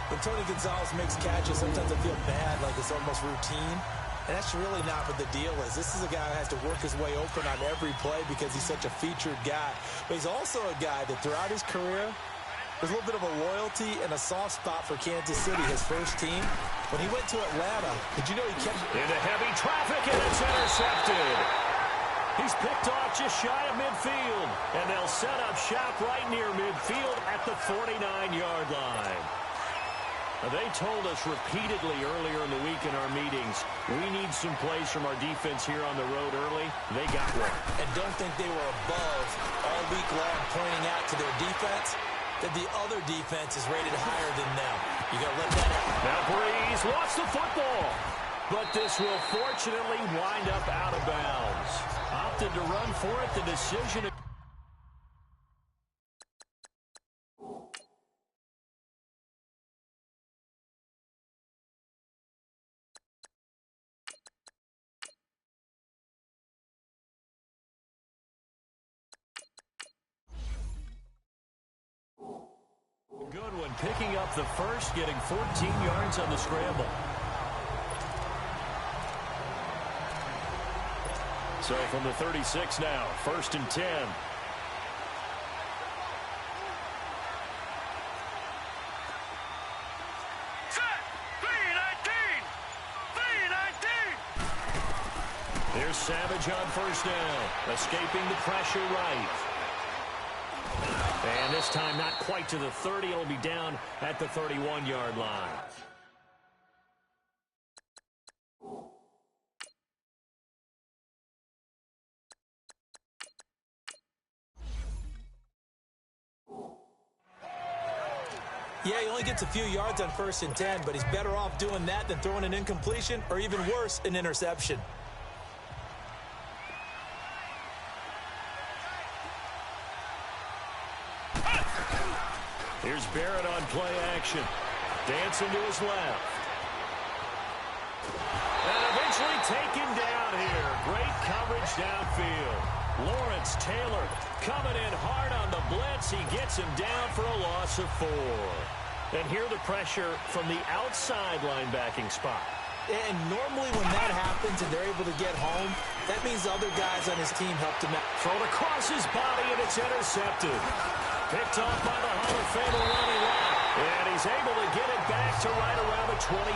When Tony Gonzalez makes catches, sometimes I feel bad, like it's almost routine. And that's really not what the deal is. This is a guy who has to work his way open on every play because he's such a featured guy. But he's also a guy that throughout his career, there's a little bit of a loyalty and a soft spot for Kansas City, his first team. When he went to Atlanta, did you know he kept... Into heavy traffic, and it's intercepted. He's picked off just shy of midfield. And they'll set up shop right near midfield at the 49-yard line. They told us repeatedly earlier in the week in our meetings, we need some plays from our defense here on the road early. They got one. And don't think they were above all week long pointing out to their defense that the other defense is rated higher than them. You got to let that out. Now Breeze lost the football. But this will fortunately wind up out of bounds. Opted to run for it. The decision... Goodwin picking up the first, getting 14 yards on the scramble. So from the 36 now, 1st and 10. Here's Savage on first down, escaping the pressure right. And this time not quite to the 30. It'll be down at the 31-yard line. Yeah, he only gets a few yards on 1st and 10, but he's better off doing that than throwing an incompletion or even worse, an interception. Here's Barrett on play action. Dancing to his left. And eventually taken down here. Great coverage downfield. Lawrence Taylor coming in hard on the blitz. He gets him down for a loss of 4. And here the pressure from the outside linebacking spot. And normally when that happens and they're able to get home, that means other guys on his team helped him out. Thrown across his body, and it's intercepted. Picked off by the Hall of Famer Ronnie Lott. And he's able to get it back to right around the 27.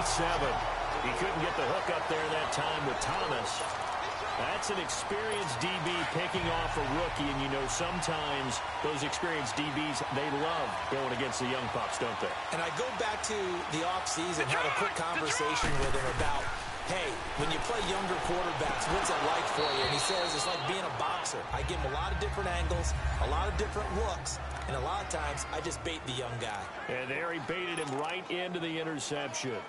He couldn't get the hook up there that time with Thomas. That's an experienced DB picking off a rookie, and you know sometimes those experienced DBs, they love going against the young pups, don't they? And I go back to the offseason, had a quick conversation with him about, hey, when you play younger quarterbacks, what's it like for you? And he says it's like being a boxer. I give him a lot of different angles, a lot of different looks, and a lot of times I just bait the young guy. And there he baited him right into the interception.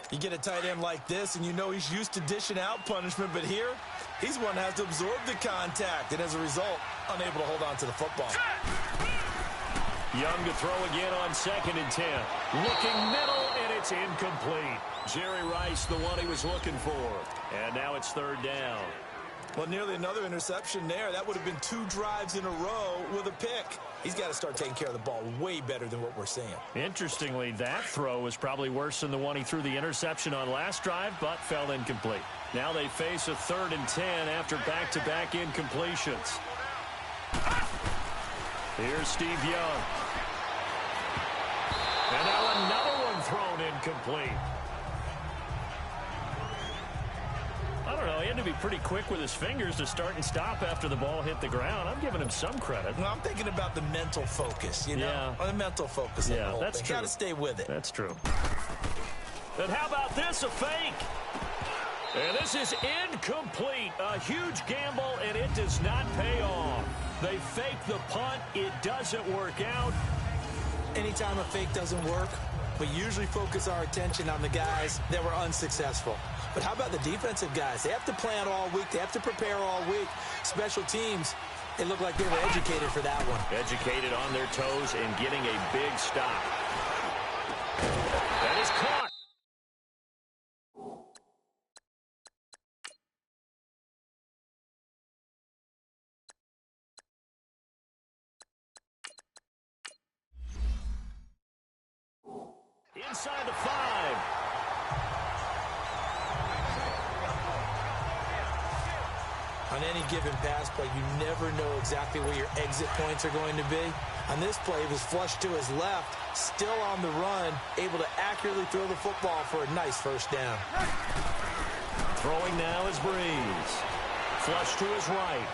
You get a tight end like this, and you know he's used to dishing out punishment, but here, he's one that has to absorb the contact, and as a result, unable to hold on to the football. Young to throw again on 2nd and 10. Looking middle, and It's incomplete. Jerry Rice, the one he was looking for. And now it's third down. Well, nearly another interception there. That would have been 2 drives in a row with a pick. He's got to start taking care of the ball way better than what we're seeing. Interestingly, that throw was probably worse than the one he threw the interception on last drive, but fell incomplete. Now they face a 3rd and 10 after back-to-back incompletions. Here's Steve Young. And now another one thrown incomplete. I don't know. He had to be pretty quick with his fingers to start and stop after the ball hit the ground. I'm giving him some credit. Well, I'm thinking about the mental focus, you know? Yeah. The mental focus. Yeah, that's true. Got to stay with it. That's true. And how about this, a fake? And this is incomplete. A huge gamble, and it does not pay off. They fake the punt. It doesn't work out. Anytime a fake doesn't work, we usually focus our attention on the guys that were unsuccessful. But how about the defensive guys? They have to plan all week. They have to prepare all week. Special teams, they look like they were educated for that one. Educated on their toes and getting a big stop. That is caught. Inside the 5. On any given pass play, you never know exactly where your exit points are going to be. On this play, he was flushed to his left, still on the run, able to accurately throw the football for a nice first down. Throwing now is Breeze. Flush to his right.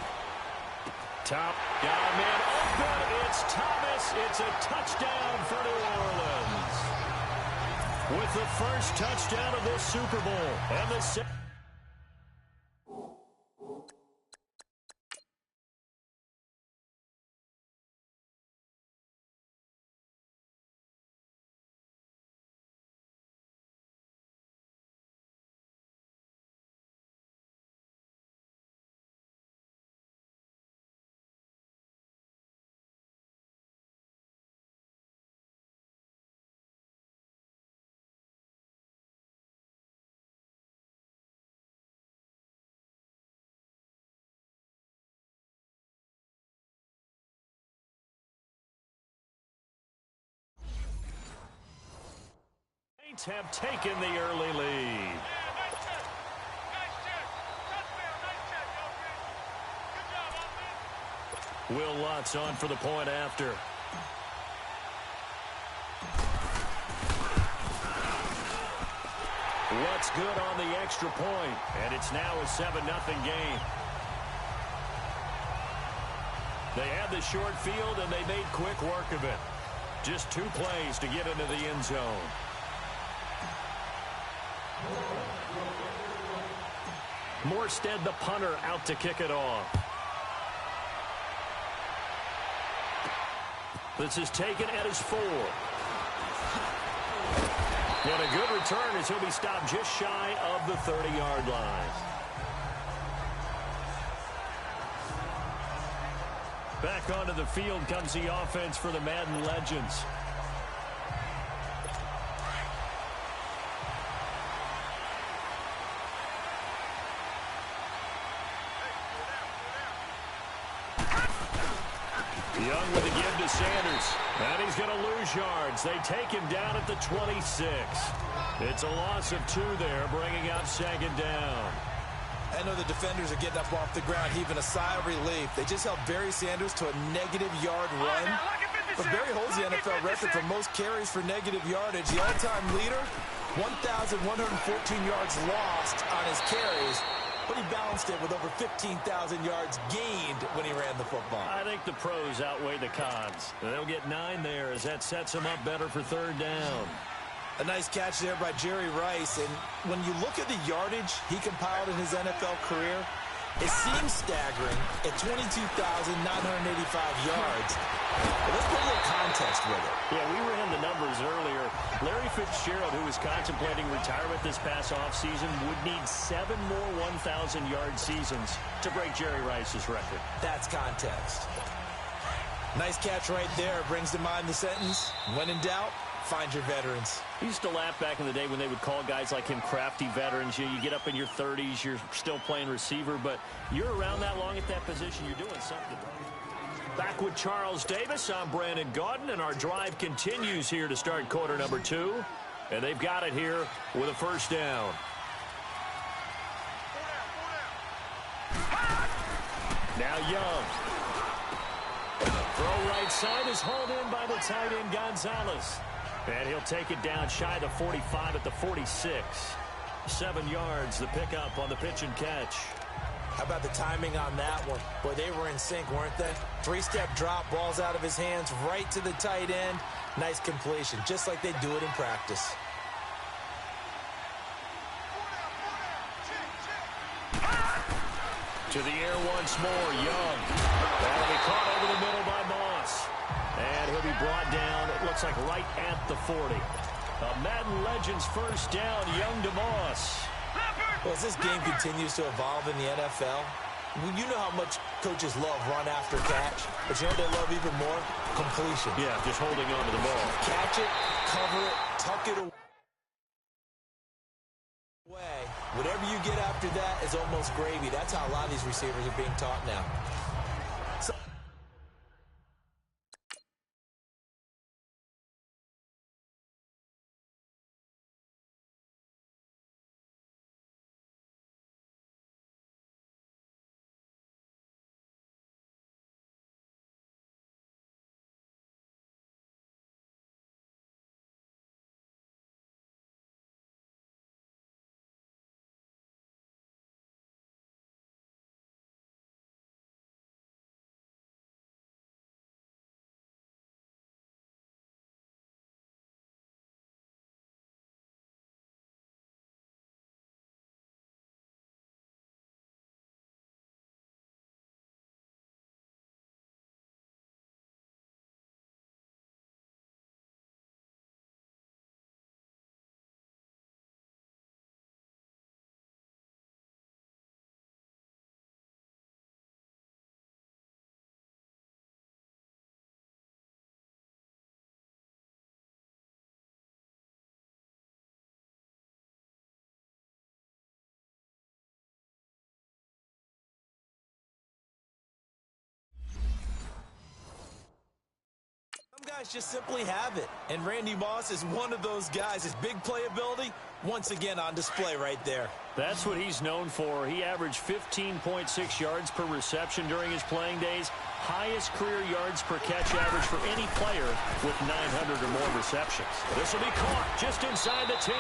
Top down man open. It's Thomas. It's a touchdown for New Orleans. With the first touchdown of this Super Bowl. And the Saints have taken the early lead. Will Lutz on for the point after. Lutz good on the extra point, and it's now a 7-0 game. They had the short field, and they made quick work of it. Just 2 plays to get into the end zone. Morstead, the punter, out to kick it off. This is taken at his 4. And a good return as he'll be stopped just shy of the 30-yard line. Back onto the field comes the offense for the Madden Legends. Young with a give to Sanders. And he's going to lose yards. They take him down at the 26. It's a loss of 2 there, bringing up 2nd down. I know the defenders are getting up off the ground, heaving a sigh of relief. They just held Barry Sanders to a -yard run. But Barry holds the NFL record for most carries for negative yardage. The all-time leader, 1,114 yards lost on his carries. But he balanced it with over 15,000 yards gained when he ran the football. I think the pros outweigh the cons. They'll get 9 there as that sets him up better for 3rd down. A nice catch there by Jerry Rice. And when you look at the yardage he compiled in his NFL career, it seems staggering at 22,985 yards. But let's put a little context with it. Yeah, we ran the numbers earlier. Larry Fitzgerald, who was contemplating retirement this past offseason, would need 7 more 1,000-yard seasons to break Jerry Rice's record. That's context. Nice catch right there. Brings to mind the sentence, when in doubt, find your veterans. I used to laugh back in the day when they would call guys like him crafty veterans. You get up in your 30s, you're still playing receiver, but you're around that long at that position, you're doing something. Back with Charles Davis, I'm Brandon Gaudin, and our drive continues here to start quarter number 2. And they've got it here with a first down. Now Young. Throw right side is hauled in by the tight end Gonzalez. And he'll take it down shy of the 45 at the 46. 7 yards, the pickup on the pitch and catch. How about the timing on that one? Boy, they were in sync, weren't they? 3-step drop, ball's out of his hands, right to the tight end. Nice completion, just like they do it in practice. To the air once more, Young. That'll be caught over the middle by Moss. And he'll be brought down, it looks like right at the 40. A Madden Legends first down, Young to Moss. Well, as this game continues to evolve in the NFL, you know how much coaches love run after catch, but you know what they love even more? Completion. Yeah, just holding on to the ball. Catch it, cover it, tuck it away. Whatever you get after that is almost gravy. That's how a lot of these receivers are being taught now. Guys just simply have it, and Randy Moss is one of those guys. His big playability once again on display right there. That's what he's known for. He averaged 15.6 yards per reception during his playing days, highest career yards per catch average for any player with 900 or more receptions. This will be caught just inside the 10,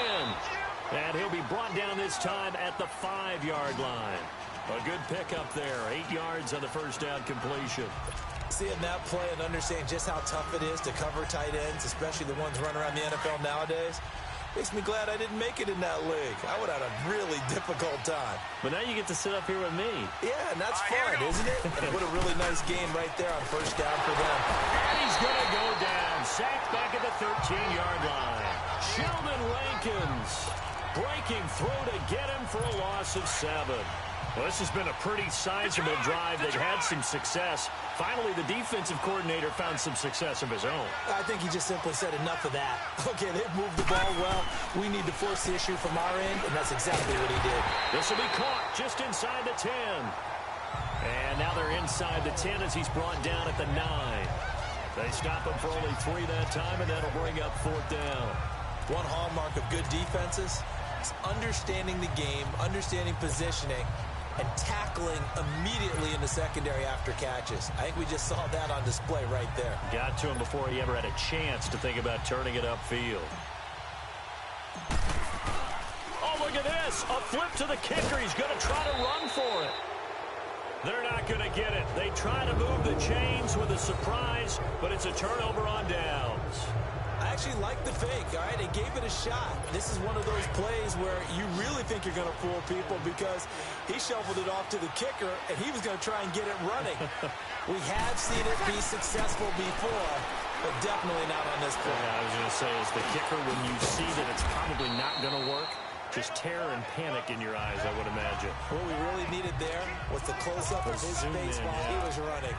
and he'll be brought down this time at the 5-yard line. A good pickup there, 8 yards on the first down completion. Seeing that play and understanding just how tough it is to cover tight ends, especially the ones running around the NFL nowadays, makes me glad I didn't make it in that league. I would have had a really difficult time. But now you get to sit up here with me. Yeah, and that's fun, isn't it? And what a really nice game right there on first down for them. And he's going to go down. Sacked back at the 13-yard line. Sheldon Rankins breaking through to get him for a loss of 7. Well, this has been a pretty sizable drive. They've had some success. Finally, the defensive coordinator found some success of his own. I think he just simply said enough of that. Okay, they've moved the ball well. We need to force the issue from our end, and that's exactly what he did. This will be caught just inside the 10. And now they're inside the 10 as he's brought down at the 9. They stop him for only 3 that time, and that'll bring up 4th down. One hallmark of good defenses is understanding the game, understanding positioning, and tackling immediately in the secondary after catches. I think we just saw that on display right there. Got to him before he ever had a chance to think about turning it upfield. Oh, look at this. A flip to the kicker. He's going to try to run for it. They're not going to get it. They try to move the chains with a surprise, but it's a turnover on downs. I actually like the fake, all right? They gave it a shot. This is one of those plays where you really think you're going to fool people because he shoveled it off to the kicker, and he was going to try and get it running. We have seen it be successful before, but definitely not on this play. Yeah, I was going to say, as the kicker, when you see that it's probably not going to work, just terror and panic in your eyes, I would imagine. What we really needed there was the close-up of his face while he was running.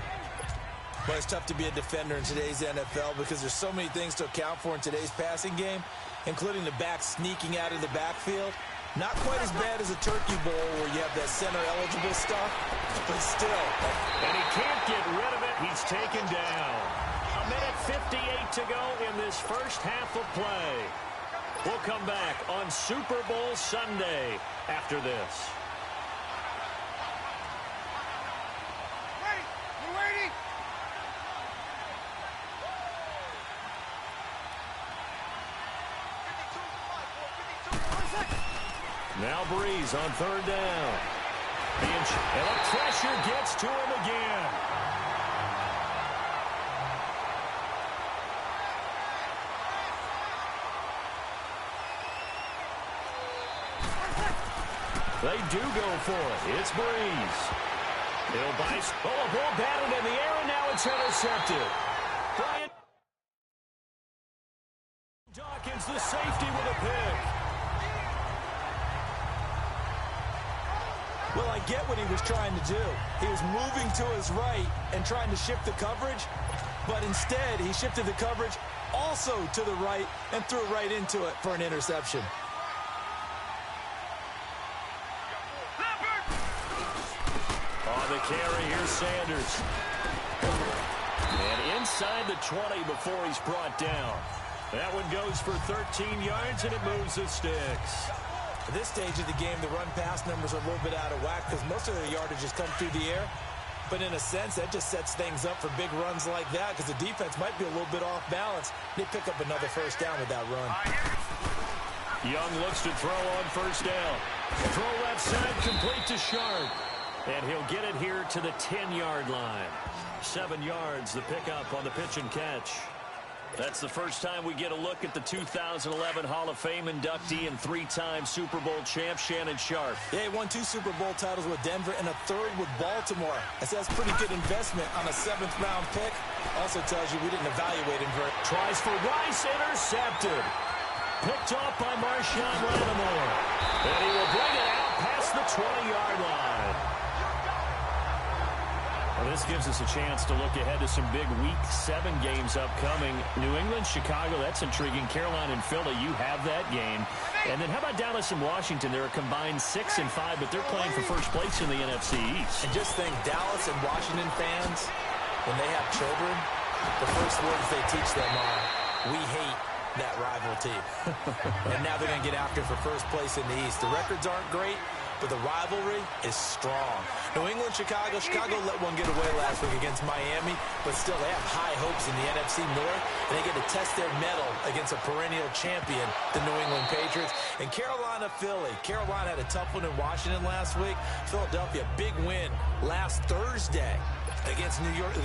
Well, it's tough to be a defender in today's NFL because there's so many things to account for in today's passing game, including the back sneaking out of the backfield. Not quite as bad as a turkey bowl where you have that center-eligible stuff, but still. And he can't get rid of it. He's taken down. 1:58 to go in this first half of play. We'll come back on Super Bowl Sunday after this. Now Breeze on third down. And the pressure gets to him again. They do go for it. It's Breeze. He'll bice. Oh, a ball batted in the air, and now it's intercepted. Brian Dawkins, the safety, with a pick. Well, I get what he was trying to do. He was moving to his right and trying to shift the coverage, but instead he shifted the coverage also to the right and threw right into it for an interception. On the carry, here's Sanders. And inside the 20 before he's brought down. That one goes for 13 yards, and it moves the sticks. At this stage of the game, the run-pass numbers are a little bit out of whack because most of the yardage has come through the air. But in a sense, that just sets things up for big runs like that because the defense might be a little bit off balance. They pick up another first down with that run. Young looks to throw on first down. Throw left side, complete to Sharp. And he'll get it here to the 10-yard line. 7 yards, the pickup on the pitch and catch. That's the first time we get a look at the 2011 Hall of Fame inductee and 3-time Super Bowl champ Shannon Sharp. Yeah, he won 2 Super Bowl titles with Denver and a 3rd with Baltimore. That's pretty good investment on a 7th-round pick. Also tells you we didn't evaluate him very. Tries for Rice, intercepted. Picked off by Marshawn Lattimore. And he will bring it out past the 20-yard line. Well, this gives us a chance to look ahead to some big Week 7 games upcoming. New England, Chicago, that's intriguing. Carolina and Philly, you have that game. And then how about Dallas and Washington? They're a combined 6-5, but they're playing for first place in the NFC East. And just think, Dallas and Washington fans, when they have children, the first words they teach them are, we hate that rival team. And now they're going to get after for first place in the East. The records aren't great, but the rivalry is strong. New England, Chicago let one get away last week against Miami, but still they have high hopes in the NFC North, and they get to test their mettle against a perennial champion, the New England Patriots. And Carolina, Philly. Carolina had a tough one in Washington last week. Philadelphia, big win last Thursday against New York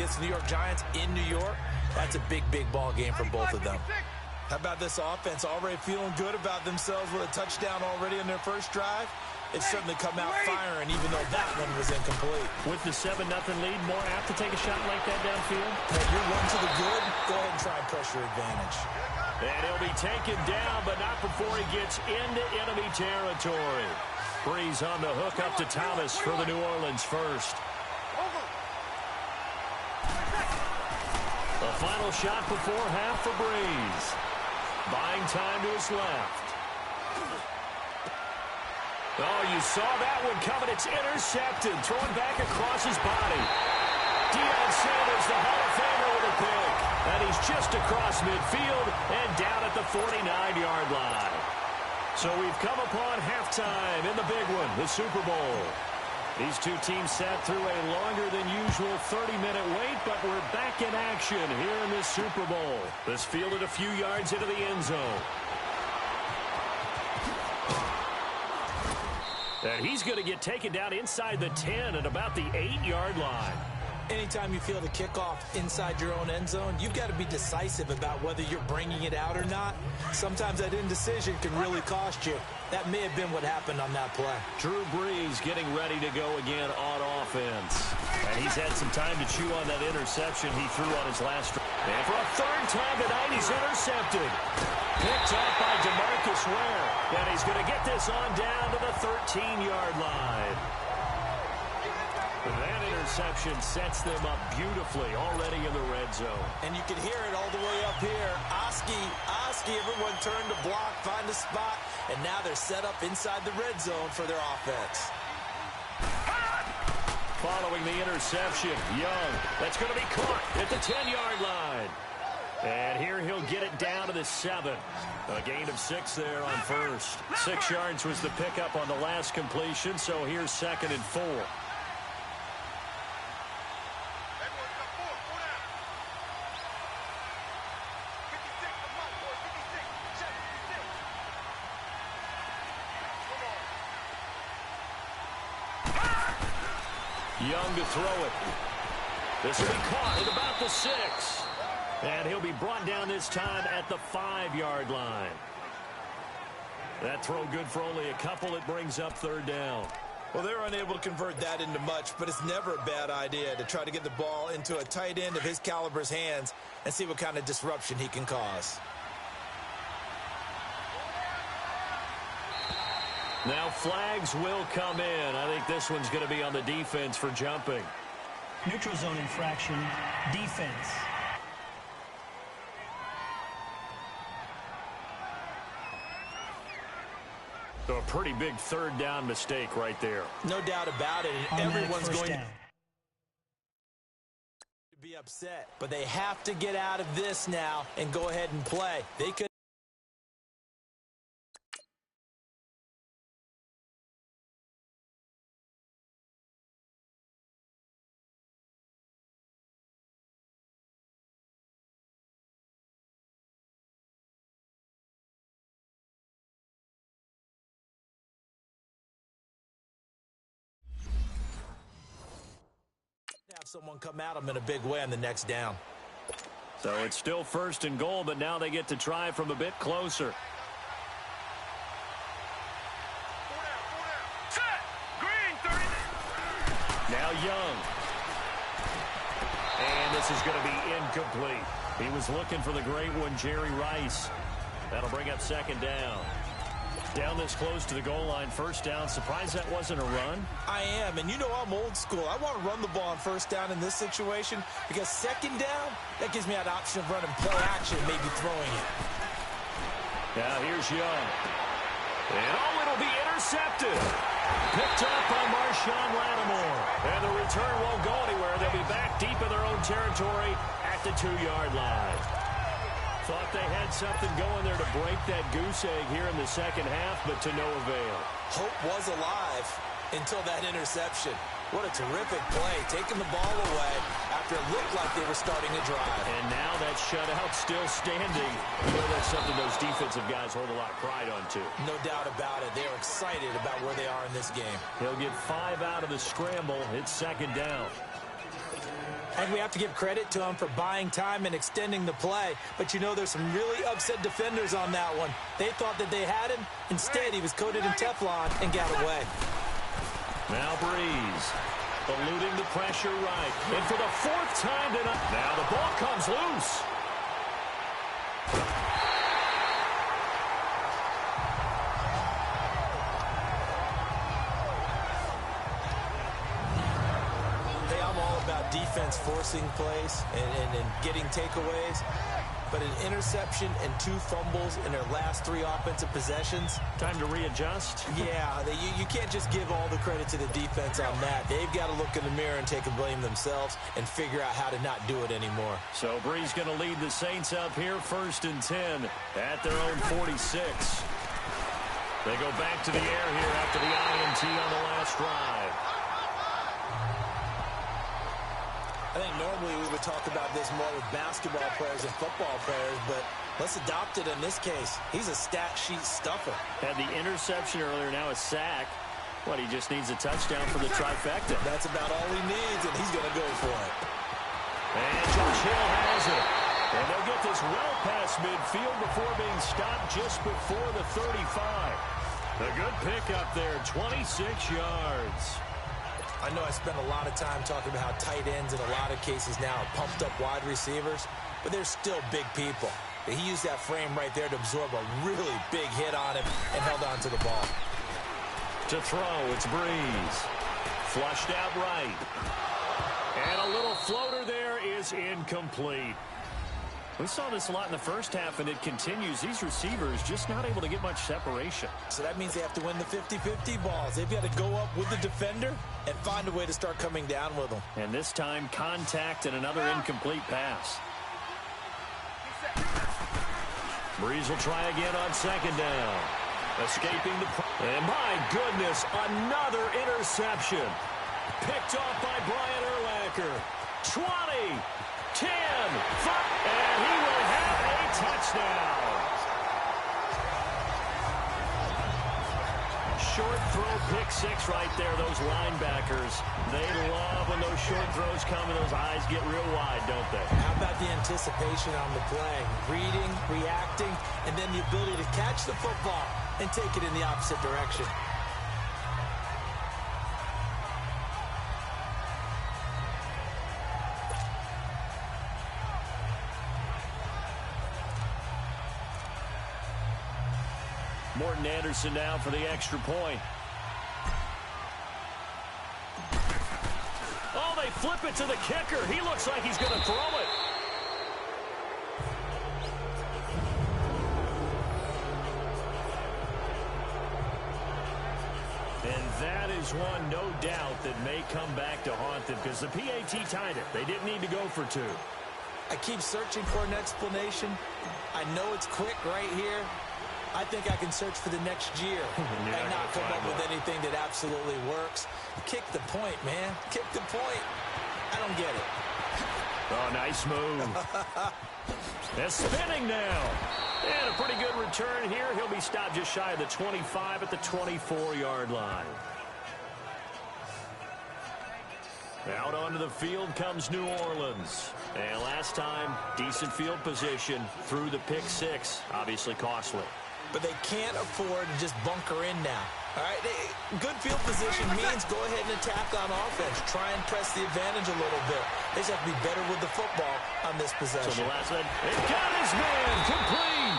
Giants in New York. That's a big, big ball game for both of them. How about this offense already feeling good about themselves with a touchdown already in their first drive? It's certainly come out firing, even though that one was incomplete. With the 7-0 lead, more apt to take a shot like that downfield? Hey, you're one to the good, go ahead and try and press your advantage. And he'll be taken down, but not before he gets into enemy territory. Breeze on the hook up to Thomas for the New Orleans first. The final shot before half for Breeze. Buying time to his left. Oh, you saw that one coming. It's intercepted. Thrown back across his body. Deion Sanders, the Hall of Famer, with a pick. And he's just across midfield and down at the 49-yard line. So we've come upon halftime in the big one, the Super Bowl. These two teams sat through a longer than usual 30-minute wait, but we're back in action here in this Super Bowl. This fielded a few yards into the end zone. And he's going to get taken down inside the 10 at about the 8-yard line. Anytime you feel the kickoff inside your own end zone, you've got to be decisive about whether you're bringing it out or not. Sometimes that indecision can really cost you. That may have been what happened on that play. Drew Brees getting ready to go again on offense. And he's had some time to chew on that interception he threw on his last drive. And for a third time tonight, he's intercepted. Picked up by DeMarcus Ware. And he's going to get this on down to the 13-yard line. That interception sets them up beautifully already in the red zone. And you can hear it all the way up here. Oski, everyone turned to block, find a spot, and now they're set up inside the red zone for their offense. Following the interception, Young. That's going to be caught at the 10-yard line. And here he'll get it down to the 7. A gain of 6 there on first. 6 yards was the pickup on the last completion, so here's 2nd and 4. Young to throw it. This will be caught at about the 6. And he'll be brought down this time at the 5-yard line. That throw good for only a couple. It brings up 3rd down. Well, they're unable to convert that into much, but it's never a bad idea to try to get the ball into a tight end of his caliber's hands and see what kind of disruption he can cause. Now flags will come in. I think this one's going to be on the defense for jumping. Neutral zone infraction, defense. So a pretty big 3rd down mistake right there. No doubt about it. And everyone's going to be upset. But they have to get out of this now and go ahead and play. They could. Have someone come at them in a big way on the next down. So it's still 1st and goal, but now they get to try from a bit closer. Now Young. And this is going to be incomplete. He was looking for the great one, Jerry Rice. That'll bring up 2nd down. Down this close to the goal line, 1st down. Surprised that wasn't a run? I am, and you know I'm old school. I want to run the ball on 1st down in this situation because 2nd down, that gives me that option of running play action, maybe throwing it. Now here's Young. And it'll be intercepted. Picked up by Marshawn Lattimore. And the return won't go anywhere. They'll be back deep in their own territory at the 2-yard line. Thought they had something going there to break that goose egg here in the 2nd half, but to no avail. Hope was alive until that interception. What a terrific play, taking the ball away after it looked like they were starting a drive. And now that shutout still standing. You know that's something those defensive guys hold a lot of pride on, too. No doubt about it. They're excited about where they are in this game. He'll get 5 out of the scramble. It's 2nd down. And we have to give credit to him for buying time and extending the play. But, you know, there's some really upset defenders on that one. They thought that they had him. Instead, he was coated in Teflon and got away. Now Breeze, eluding the pressure right. And for the 4th time tonight, now the ball comes loose. Defense forcing plays and getting takeaways, but an interception and 2 fumbles in their last 3 offensive possessions. Time to readjust. Yeah, you can't just give all the credit to the defense on that. They've got to look in the mirror and take the blame themselves and figure out how to not do it anymore. So Breeze going to lead the Saints up here, 1st and 10 at their own 46. They go back to the air here after the INT on the last drive. I think normally we would talk about this more with basketball players and football players, but let's adopt it in this case. He's a stat sheet stuffer. Had the interception earlier, now a sack. What, he just needs a touchdown for the trifecta. That's about all he needs, and he's going to go for it. And Josh Hill has it. And they'll get this well past midfield before being stopped just before the 35. A good pickup there, 26 yards. I know I spent a lot of time talking about how tight ends in a lot of cases now are pumped up wide receivers, but they're still big people. He used that frame right there to absorb a really big hit on him and held on to the ball. To throw, it's Breeze. Flushed out right. And a little floater there is incomplete. We saw this a lot in the first half, and it continues. These receivers just not able to get much separation. So that means they have to win the 50-50 balls. They've got to go up with the defender and find a way to start coming down with them. And this time, contact and another incomplete pass. Breeze will try again on second down. Escaping the... And my goodness, another interception. Picked off by Brian Urlacher. 20, 10, 5, and he will have a touchdown. Short throw, pick six right there. Those linebackers, they love when those short throws come and those eyes get real wide, don't they? How about the anticipation on the play? Reading, reacting, and then the ability to catch the football and take it in the opposite direction. Morton Anderson now for the extra point. Oh, they flip it to the kicker. He looks like he's going to throw it. And that is one, no doubt, that may come back to haunt them because the PAT tied it. They didn't need to go for two. I keep searching for an explanation. I know it's quick right here. I think I can search for the next year and not come up with anything that absolutely works. Kick the point, man. Kick the point. I don't get it. Oh, nice move. They're spinning now. And a pretty good return here. He'll be stopped just shy of the 25 at the 24-yard line. Out onto the field comes New Orleans. And last time, decent field position through the pick six. Obviously costly. But they can't afford to just bunker in now. All right, good field position means go ahead and attack on offense. Try and press the advantage a little bit. They just have to be better with the football on this possession. So the last one, it got his man complete.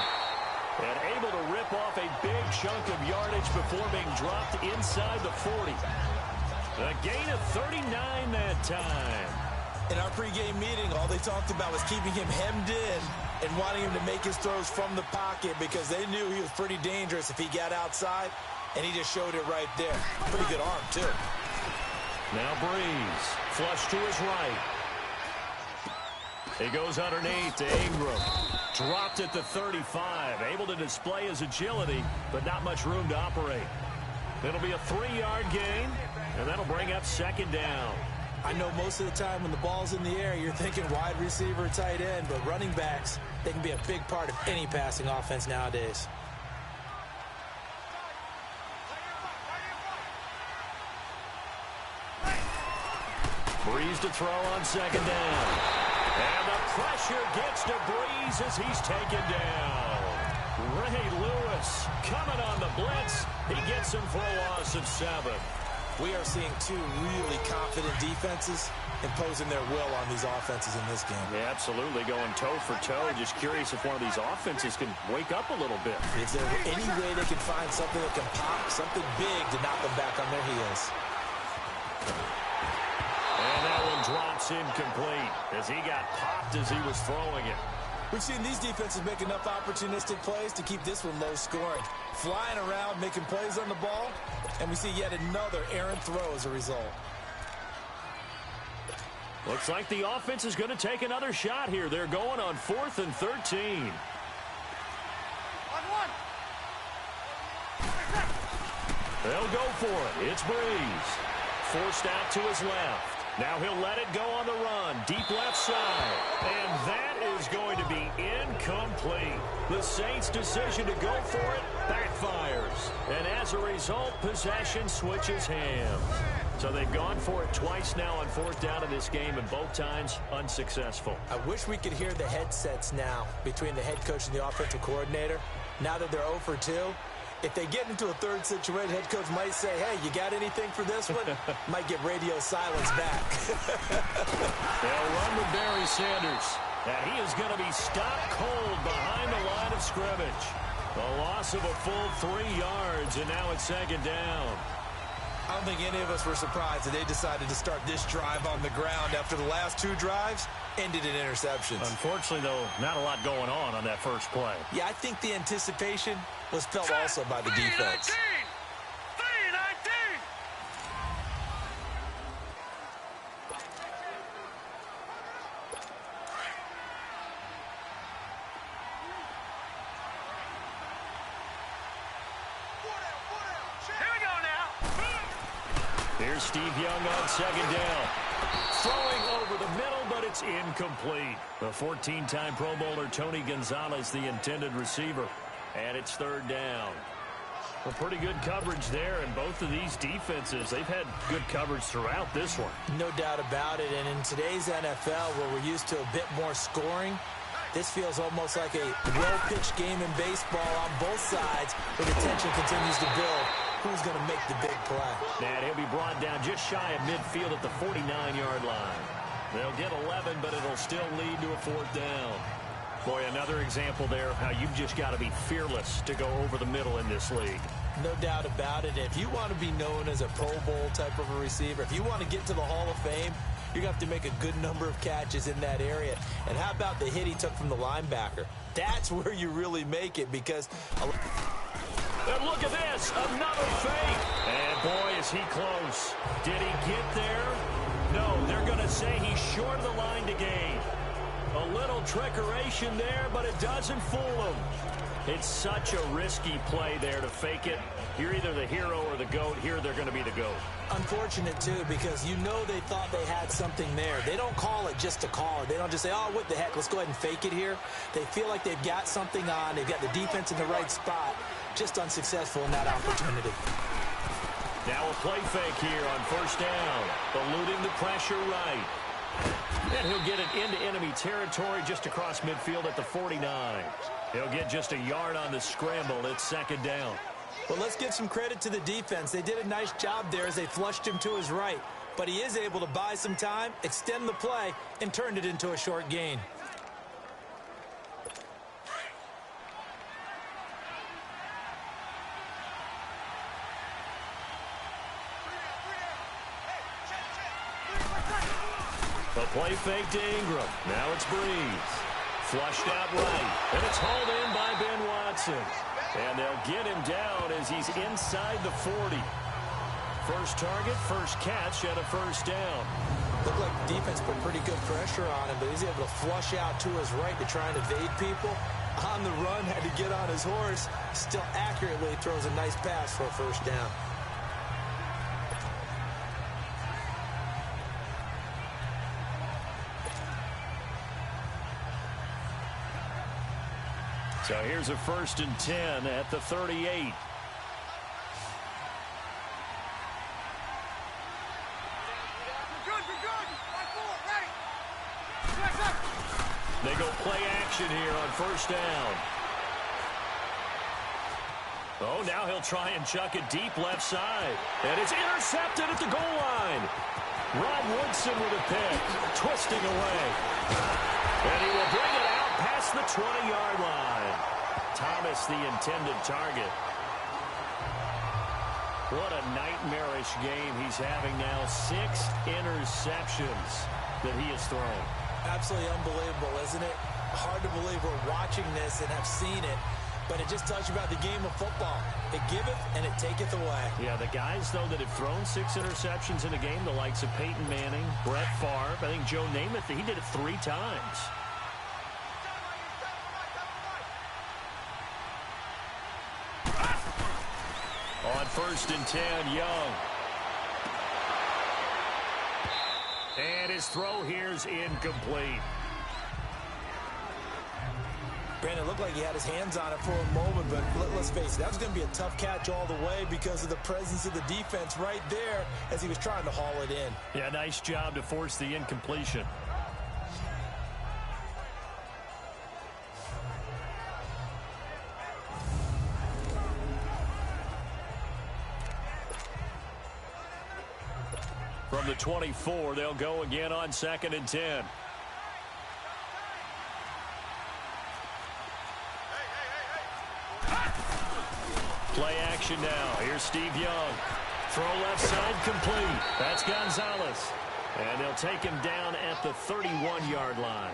And able to rip off a big chunk of yardage before being dropped inside the 40. A gain of 39 that time. In our pregame meeting, all they talked about was keeping him hemmed in and wanting him to make his throws from the pocket because they knew he was pretty dangerous if he got outside, and he just showed it right there. Pretty good arm, too. Now Breeze, flush to his right. He goes underneath to Ingram. Dropped at the 35, able to display his agility, but not much room to operate. It'll be a 3-yard gain, and that'll bring up second down. I know most of the time when the ball's in the air, you're thinking wide receiver, tight end, but running backs, they can be a big part of any passing offense nowadays. Breeze to throw on second down. And the pressure gets to Breeze as he's taken down. Ray Lewis coming on the blitz. He gets him for a loss of 7. We are seeing two really confident defenses imposing their will on these offenses in this game. Yeah, absolutely, going toe for toe. Just curious if one of these offenses can wake up a little bit. If there were any way they can find something that can pop, something big to knock them back on their heels. And that one drops incomplete as he got popped as he was throwing it. We've seen these defenses make enough opportunistic plays to keep this one low scoring. Flying around, making plays on the ball, and we see yet another errant throw as a result. Looks like the offense is going to take another shot here. They're going on 4th and 13. They'll go for it. It's Breeze. Forced out to his left. Now he'll let it go on the run. Deep left side. And that is going to be incomplete. The Saints' decision to go for it backfires. And as a result, possession switches hands. So they've gone for it twice now on 4th down in this game, and both times unsuccessful. I wish we could hear the headsets now between the head coach and the offensive coordinator. Now that they're 0 for 2, if they get into a third situation, head coach might say, hey, you got anything for this one? Might get radio silence back. They'll run with Barry Sanders. And he is going to be stopped cold behind the line of scrimmage. A loss of a full 3 yards, and now it's second down. I I don't think any of us were surprised that they decided to start this drive on the ground after the last 2 drives ended in interceptions. Unfortunately, though, not a lot going on that first play. Yeah, I think the anticipation was felt also by the defense. Here's Steve Young on second down. Throwing over the middle, but it's incomplete. The 14-time Pro Bowler Tony Gonzalez, the intended receiver. And it's third down. Well, pretty good coverage there, and both of these defenses, they've had good coverage throughout this one. No doubt about it, and in today's NFL, where we're used to a bit more scoring, this feels almost like a well-pitched game in baseball on both sides, where the tension continues to build. Who's going to make the big play? And he'll be brought down just shy of midfield at the 49-yard line. They'll get 11, but it'll still lead to a fourth down. Boy, another example there of how you've just got to be fearless to go over the middle in this league. No doubt about it. If you want to be known as a Pro Bowl type of a receiver, if you want to get to the Hall of Fame, you're going to have to make a good number of catches in that area. And how about the hit he took from the linebacker? That's where you really make it, because... And look at this, another fake. And boy, is he close. Did he get there? No, they're going to say he's short of the line to gain. A little trickeration there, but it doesn't fool him. It's such a risky play there to fake it. You're either the hero or the GOAT. Here, they're going to be the GOAT. Unfortunate, too, because you know they thought they had something there. They don't call it just to call it. They don't just say, oh, what the heck, let's go ahead and fake it here. They feel like they've got something on. They've got the defense in the right spot. Just unsuccessful in that opportunity. Now a play fake here on first down. Eluding the pressure right. And he'll get it into enemy territory just across midfield at the 49. He'll get just a yard on the scramble. It's second down. Well, let's give some credit to the defense. They did a nice job there as they flushed him to his right. But he is able to buy some time, extend the play, and turn it into a short gain. A play fake to Ingram. Now it's Breeze. Flushed out right. And it's hauled in by Ben Watson. And they'll get him down as he's inside the 40. First target, first catch at a first down. Looked like the defense put pretty good pressure on him, but he's able to flush out to his right to try and evade people. On the run, had to get on his horse. Still accurately throws a nice pass for a first down. So here's a 1st and 10 at the 38. They go play action here on first down. Oh, now he'll try and chuck it deep left side. And it's intercepted at the goal line. Rod Woodson with a pick, twisting away. And he will bring it out past the 20-yard line. Thomas, the intended target. What a nightmarish game he's having now. 6 interceptions that he has thrown. Absolutely unbelievable, isn't it? Hard to believe we're watching this and have seen it, but it just tells you about the game of football. It giveth and it taketh away. Yeah, the guys, though, that have thrown 6 interceptions in a game, the likes of Peyton Manning, Brett Favre, I think Joe Namath, he did it 3 times. On 1st and 10, Young. And his throw here's incomplete. Brandon, it looked like he had his hands on it for a moment, but let's face it, that was going to be a tough catch all the way because of the presence of the defense right there as he was trying to haul it in. Yeah, nice job to force the incompletion. From the 24, they'll go again on 2nd and 10. Play action now. Here's Steve Young. Throw left side complete. That's Gonzalez. And they'll take him down at the 31-yard line.